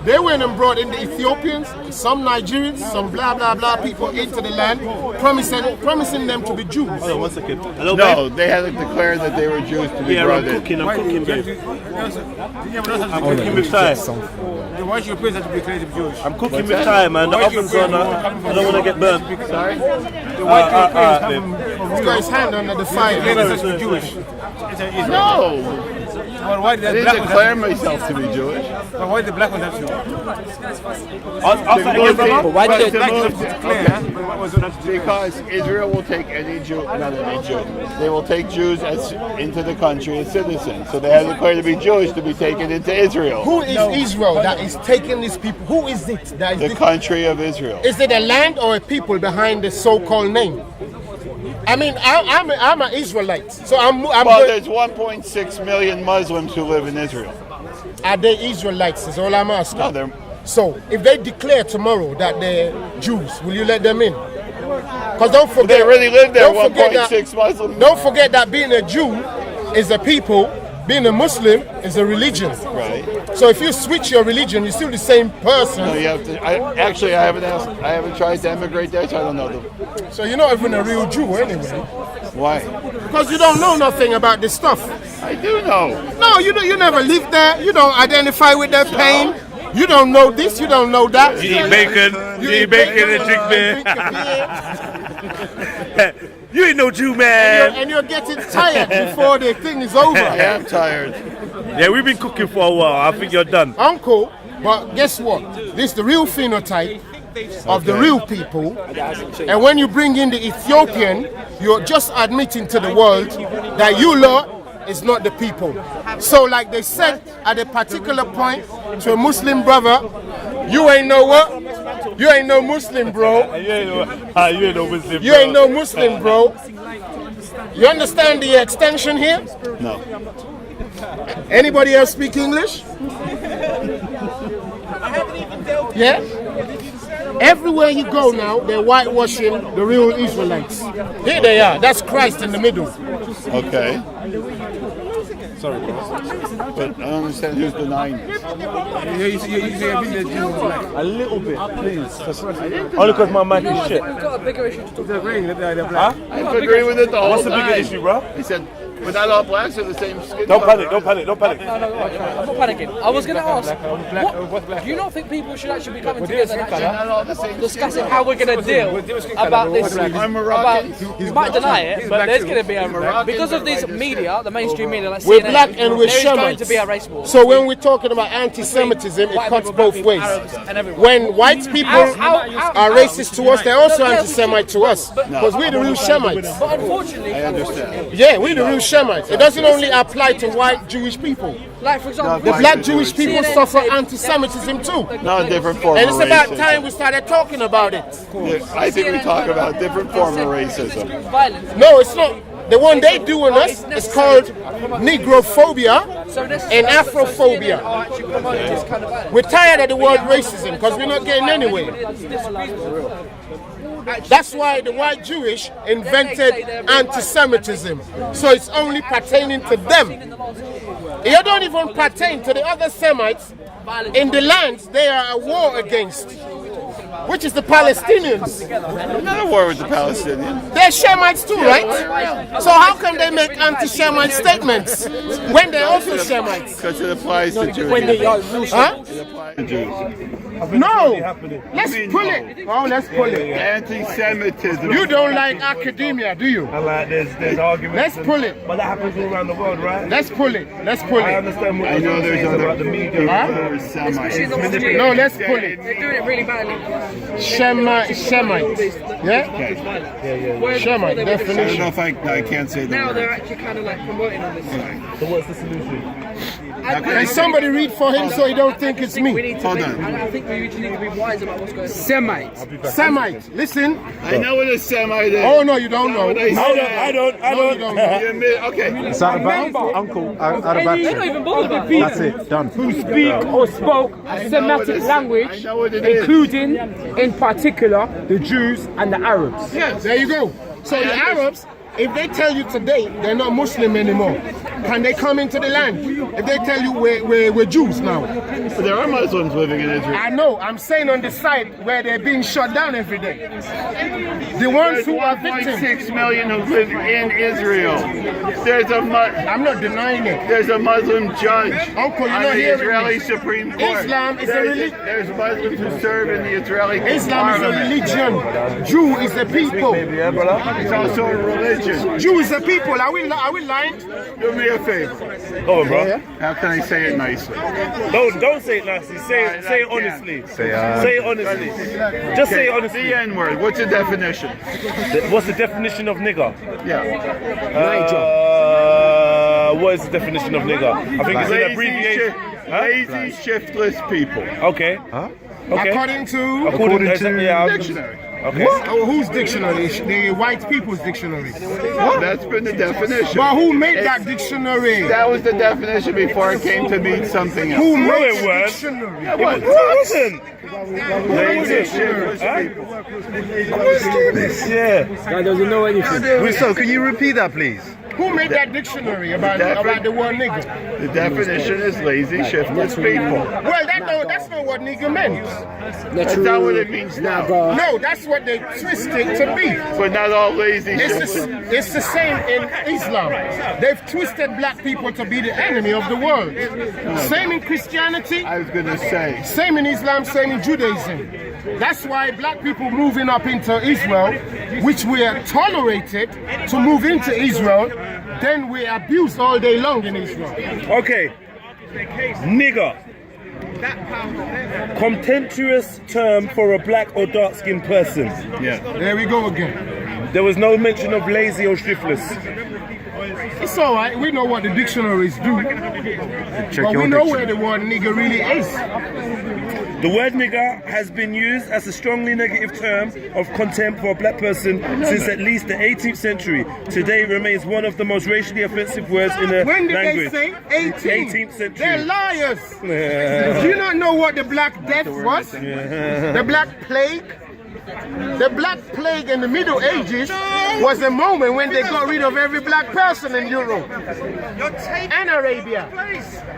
[SPEAKER 2] they went and brought in the Ethiopians, some Nigerians, some blah blah blah people into the land, promising them to be Jews.
[SPEAKER 1] Hold on 1 second. Hello,
[SPEAKER 3] No,
[SPEAKER 1] babe?
[SPEAKER 3] they had to declare that they were Jews to be
[SPEAKER 1] Yeah,
[SPEAKER 3] brought
[SPEAKER 1] I'm
[SPEAKER 3] in.
[SPEAKER 1] cooking, babe. I'm
[SPEAKER 5] I'm
[SPEAKER 1] cooking with time.
[SPEAKER 5] Why should your place have to be creative Jewish?
[SPEAKER 1] I'm cooking with time, man. The oven's on. I don't want to get burnt.
[SPEAKER 5] Sorry? The white Europeans
[SPEAKER 1] babe.
[SPEAKER 5] come
[SPEAKER 2] He's got his hand under the fire.
[SPEAKER 5] from Jewish.
[SPEAKER 3] No,
[SPEAKER 5] Well, why did
[SPEAKER 3] I
[SPEAKER 5] the
[SPEAKER 3] didn't
[SPEAKER 5] black ones
[SPEAKER 3] declare
[SPEAKER 5] have
[SPEAKER 3] myself to be Jewish.
[SPEAKER 5] to? Why did the black ones have to?
[SPEAKER 6] But why did
[SPEAKER 5] Black
[SPEAKER 6] they?
[SPEAKER 5] ones have to declare. But what was that?
[SPEAKER 3] Because Israel will take any Jew, not any Jew. They will take Jews into the country as citizens. So they had to declare to be Jewish to be taken into Israel.
[SPEAKER 2] Who is Israel that is taking these people? Who is it that is
[SPEAKER 3] The country of Israel.
[SPEAKER 2] Is it a land or a people behind the so-called name? I mean, I'm an Israelite, so I'm
[SPEAKER 3] Well,
[SPEAKER 2] going,
[SPEAKER 3] there's 1.6 million Muslims who live in Israel.
[SPEAKER 2] are they Israelites? Is all I'm asking.
[SPEAKER 3] No, they're
[SPEAKER 2] So, if they declare tomorrow that they're Jews, will you let them in? Because don't forget,
[SPEAKER 3] they already live there.
[SPEAKER 2] don't forget that-
[SPEAKER 3] 1.6 Muslims.
[SPEAKER 2] Don't forget that being a Jew is a people, being a Muslim is a religion.
[SPEAKER 3] Right.
[SPEAKER 2] So if you switch your religion, you're still the same person.
[SPEAKER 3] No, you have to. I haven't asked. I haven't tried to emigrate there, so I don't know them.
[SPEAKER 2] So you're not even a real Jew anyway.
[SPEAKER 3] Why?
[SPEAKER 2] Because you don't know nothing about this stuff.
[SPEAKER 3] I do know.
[SPEAKER 2] No, you never lived there. You don't identify with their pain. You don't know this. You don't know that.
[SPEAKER 1] You eat bacon. You eat bacon and drink beer.
[SPEAKER 2] drink a beer.
[SPEAKER 1] You ain't no Jew, man.
[SPEAKER 2] And you're getting tired before the thing is over.
[SPEAKER 3] I am tired.
[SPEAKER 1] Yeah, we've been cooking for a while. I think you're done.
[SPEAKER 2] Uncle, but guess what? This is the real phenotype of the real people. And when you bring in the Ethiopian, you're just admitting to the world that you lot is not the people. So like they said at a particular point to a Muslim brother, you ain't know what? You ain't no Muslim, bro.
[SPEAKER 1] You ain't no Muslim.
[SPEAKER 2] You ain't no Muslim, bro. You understand the extension here?
[SPEAKER 3] No.
[SPEAKER 2] Anybody else speak English? Yeah? Everywhere you go now, they're whitewashing the real Israelites. Here they are. That's Christ in the middle.
[SPEAKER 3] Okay. Sorry, but I don't understand who's denying this.
[SPEAKER 5] You say a bit that Jews are black.
[SPEAKER 1] A little bit, please. Only because my mic is shit.
[SPEAKER 6] We've got a bigger issue to talk
[SPEAKER 5] They're agreeing that they're black.
[SPEAKER 3] I agree with it the whole
[SPEAKER 1] What's the
[SPEAKER 3] time.
[SPEAKER 1] bigger issue, bro?
[SPEAKER 3] He said, but not all blacks are the same skin
[SPEAKER 1] Don't
[SPEAKER 3] color.
[SPEAKER 1] panic, don't panic, don't panic.
[SPEAKER 6] I'm not panicking. I was going to ask,
[SPEAKER 5] What's black?
[SPEAKER 6] do you not think people should actually be coming together and
[SPEAKER 3] They're
[SPEAKER 6] actually
[SPEAKER 3] not all the same
[SPEAKER 6] discussing how we're going to deal about this?
[SPEAKER 3] I'm Moroccan.
[SPEAKER 6] You might deny it, but
[SPEAKER 5] black
[SPEAKER 6] there's
[SPEAKER 5] too.
[SPEAKER 6] going to be a
[SPEAKER 3] Moroccan.
[SPEAKER 6] because of these media, the mainstream media, like
[SPEAKER 2] We're
[SPEAKER 6] CNN,
[SPEAKER 2] black and we're
[SPEAKER 6] there is going
[SPEAKER 2] Shemites.
[SPEAKER 6] to be a race war.
[SPEAKER 2] So when we're talking about anti-Semitism, it
[SPEAKER 6] White
[SPEAKER 2] cuts
[SPEAKER 6] people, black
[SPEAKER 2] both
[SPEAKER 6] people,
[SPEAKER 2] ways.
[SPEAKER 6] Arabs, and everyone.
[SPEAKER 2] When white people are racist to us, they're also anti-Semite to us. Because we're the real Shemites.
[SPEAKER 6] But unfortunately,
[SPEAKER 3] I understand.
[SPEAKER 2] Yeah, we're the real Shemites. It doesn't only apply to white Jewish people.
[SPEAKER 6] like for example,
[SPEAKER 2] The black Jewish people
[SPEAKER 6] CNN
[SPEAKER 2] suffer
[SPEAKER 6] said-
[SPEAKER 2] anti-Semitism too.
[SPEAKER 3] Not a different form
[SPEAKER 2] And
[SPEAKER 3] of
[SPEAKER 2] it's about
[SPEAKER 3] racism.
[SPEAKER 2] time we started talking about it.
[SPEAKER 3] Yeah, I think we talk about different form of racism.
[SPEAKER 6] violence.
[SPEAKER 2] No, it's not. The one they do on us is called Negrophobia
[SPEAKER 6] So this
[SPEAKER 2] and Afrophobia.
[SPEAKER 6] are actually promoting this kind of violence.
[SPEAKER 2] We're tired of the word racism because we're not getting anywhere. That's why the white Jewish invented anti-Semitism. So it's only pertaining to them. It don't even pertain to the other Semites in the lands they are at war against, which is the Palestinians.
[SPEAKER 3] I'm not at war with the Palestinians.
[SPEAKER 2] They're Shemites too, right? So how can they make anti-Semite statements when they're also Shemites?
[SPEAKER 3] Because it applies to Jews.
[SPEAKER 6] When they are
[SPEAKER 2] Huh?
[SPEAKER 3] It applies to Jews.
[SPEAKER 2] No! Let's pull it. Oh, let's pull it.
[SPEAKER 3] Anti-Semitism.
[SPEAKER 2] You don't like academia, do you?
[SPEAKER 1] And like there's arguments.
[SPEAKER 2] Let's pull it.
[SPEAKER 1] But that happens all around the world, right?
[SPEAKER 2] Let's pull it. Let's pull
[SPEAKER 1] I
[SPEAKER 2] it.
[SPEAKER 1] understand what
[SPEAKER 3] I
[SPEAKER 1] you're
[SPEAKER 3] know
[SPEAKER 1] saying
[SPEAKER 3] there's
[SPEAKER 1] about
[SPEAKER 3] other
[SPEAKER 1] the media.
[SPEAKER 2] Huh?
[SPEAKER 3] who are Semites.
[SPEAKER 2] No, let's pull it.
[SPEAKER 7] They're doing it really badly.
[SPEAKER 2] Shemite. Yeah? Shemite,
[SPEAKER 3] I don't
[SPEAKER 2] definition.
[SPEAKER 3] know if I can't say that.
[SPEAKER 7] Now they're actually kind of like promoting on this side.
[SPEAKER 1] So what's the solution?
[SPEAKER 2] Can somebody read for him so he don't think it's
[SPEAKER 7] We
[SPEAKER 2] me?
[SPEAKER 7] need to
[SPEAKER 3] Hold
[SPEAKER 7] be,
[SPEAKER 3] on.
[SPEAKER 7] I think we need to be wise about what's going on.
[SPEAKER 6] Semites.
[SPEAKER 2] Semite, listen.
[SPEAKER 3] I know what a Semite is.
[SPEAKER 2] Oh no, you don't know.
[SPEAKER 3] What I
[SPEAKER 1] I don't.
[SPEAKER 2] No, you don't know.
[SPEAKER 3] You admit, okay.
[SPEAKER 4] Is that about Uncle Arabachi?
[SPEAKER 7] Not even bothered.
[SPEAKER 4] That's it, done.
[SPEAKER 6] Who speak or spoke a Semitic
[SPEAKER 3] I
[SPEAKER 6] language,
[SPEAKER 3] know what it is.
[SPEAKER 6] including, in particular, the Jews and the Arabs.
[SPEAKER 2] There you go. So the Arabs, if they tell you today they're not Muslim anymore, can they come into the land? If they tell you we're Jews now.
[SPEAKER 3] But there are Muslims living in Israel.
[SPEAKER 2] I know, I'm saying on the side where they're being shut down every day. The ones
[SPEAKER 3] There's
[SPEAKER 2] who are victims.
[SPEAKER 3] 1.6 million who live in Israel.
[SPEAKER 2] I'm not denying it.
[SPEAKER 3] There's a Muslim judge
[SPEAKER 2] Uncle, you're
[SPEAKER 3] on
[SPEAKER 2] not
[SPEAKER 3] the
[SPEAKER 2] hearing
[SPEAKER 3] Israeli
[SPEAKER 2] me.
[SPEAKER 3] Supreme Court.
[SPEAKER 2] Islam is a religion.
[SPEAKER 3] There's Muslims who serve in the Israeli
[SPEAKER 2] Islam is a
[SPEAKER 3] parliament.
[SPEAKER 2] religion. Jew is a people.
[SPEAKER 3] It's also a religion.
[SPEAKER 2] Jew is a people. Are we lying?
[SPEAKER 3] Do me a favor.
[SPEAKER 1] Go on, bro.
[SPEAKER 3] How can I say it nicely?
[SPEAKER 1] Don't say it nicely. Say it honestly. Say it honestly. Just say it honestly.
[SPEAKER 3] The N-word. What's the definition?
[SPEAKER 1] What's the definition of nigger?
[SPEAKER 3] Yeah.
[SPEAKER 1] What is the definition of nigger? I think it's an abbreviation.
[SPEAKER 3] Lazy, shiftless people.
[SPEAKER 1] Okay. Okay.
[SPEAKER 2] According to
[SPEAKER 1] According to yeah.
[SPEAKER 3] Dictionary.
[SPEAKER 1] Okay.
[SPEAKER 2] oh, whose dictionary? The white people's dictionary.
[SPEAKER 3] That's been the definition.
[SPEAKER 2] But who made that dictionary?
[SPEAKER 3] That was the definition before it came to mean something else.
[SPEAKER 2] Who
[SPEAKER 1] No,
[SPEAKER 2] made
[SPEAKER 1] it
[SPEAKER 2] the
[SPEAKER 1] weren't.
[SPEAKER 2] dictionary?
[SPEAKER 3] It was.
[SPEAKER 1] Listen.
[SPEAKER 3] Lazy, shiftless people.
[SPEAKER 1] Yeah.
[SPEAKER 6] Guy doesn't know anything.
[SPEAKER 4] So, can you repeat that, please?
[SPEAKER 2] Who made that dictionary about the word nigger?
[SPEAKER 3] The definition is lazy, shiftless people.
[SPEAKER 2] Well, that's not what nigger meant.
[SPEAKER 3] That's not what it means now.
[SPEAKER 2] No, that's what they twisted to be.
[SPEAKER 3] But not all lazy, shiftless.
[SPEAKER 2] It's the same in Islam. They've twisted black people to be the enemy of the world. Same in Christianity,
[SPEAKER 3] I was going to say.
[SPEAKER 2] same in Islam, same in Judaism. That's why black people moving up into Israel, which we are tolerated to move into Israel, then we abused all day long in Israel.
[SPEAKER 1] Okay. Nigger. Contemptuous term for a black or dark-skinned person.
[SPEAKER 3] Yeah.
[SPEAKER 2] There we go again.
[SPEAKER 1] There was no mention of lazy or shiftless.
[SPEAKER 2] It's all right. We know what the dictionaries do, but we know where the word nigger really is.
[SPEAKER 1] The word nigger has been used as a strongly negative term of contempt for a black person since at least the 18th century. Today it remains one of the most racially offensive words in a
[SPEAKER 2] When did
[SPEAKER 1] language.
[SPEAKER 2] they say
[SPEAKER 1] 18th century.
[SPEAKER 2] They're liars. Do you not know what the Black Death was? The Black Plague? The Black Plague in the Middle Ages was a moment when they got rid of every black person in Europe and Arabia.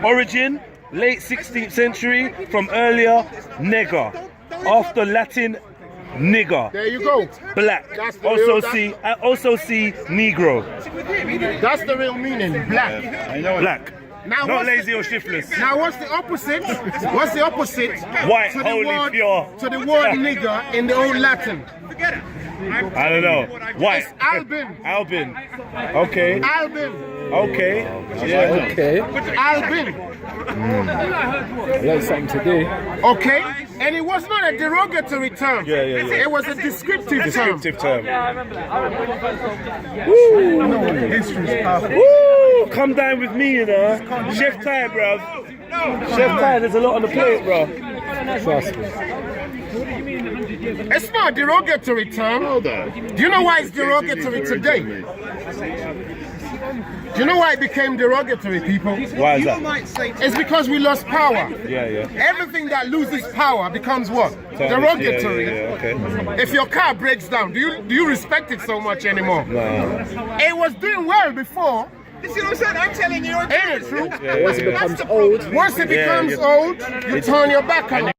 [SPEAKER 1] Origin, late 16th century, from earlier nigger, after Latin nigger.
[SPEAKER 2] There you go.
[SPEAKER 1] Black.
[SPEAKER 2] That's the
[SPEAKER 1] Also see negro.
[SPEAKER 2] That's the real meaning, black.
[SPEAKER 3] I know it.
[SPEAKER 1] Black.
[SPEAKER 2] Now
[SPEAKER 1] Not
[SPEAKER 2] what's
[SPEAKER 1] lazy or shiftless.
[SPEAKER 2] Now what's the opposite? What's the opposite
[SPEAKER 1] White,
[SPEAKER 2] to
[SPEAKER 1] holy,
[SPEAKER 2] the word,
[SPEAKER 1] pure.
[SPEAKER 2] to the word nigger in the old Latin?
[SPEAKER 1] I don't know. White.
[SPEAKER 2] It's Albin.
[SPEAKER 1] Albin. Okay.
[SPEAKER 2] Albin.
[SPEAKER 1] Okay. Yeah.
[SPEAKER 6] Okay.
[SPEAKER 2] Albin.
[SPEAKER 6] I learned something today.
[SPEAKER 2] Okay? And it was not a derogatory term.
[SPEAKER 1] Yeah.
[SPEAKER 2] It was a descriptive term.
[SPEAKER 1] Descriptive term. Woo! Come down with me, you know. Chef Ty, bruv. Chef Ty, there's a lot on the plate, bruv.
[SPEAKER 6] Trust me.
[SPEAKER 2] It's not a derogatory term.
[SPEAKER 3] Hold on.
[SPEAKER 2] Do you know why it's derogatory today? Do you know why it became derogatory, people?
[SPEAKER 1] Why is that?
[SPEAKER 2] It's because we lost power.
[SPEAKER 1] Yeah, yeah.
[SPEAKER 2] Everything that loses power becomes what? Derogatory.
[SPEAKER 1] Yeah, okay.
[SPEAKER 2] If your car breaks down, do you respect it so much anymore?
[SPEAKER 1] No.
[SPEAKER 2] It was doing well before.
[SPEAKER 8] You see what I'm saying? I'm telling you.
[SPEAKER 2] Ain't it true?
[SPEAKER 6] Once it becomes old,
[SPEAKER 2] Once it becomes old, you turn your back on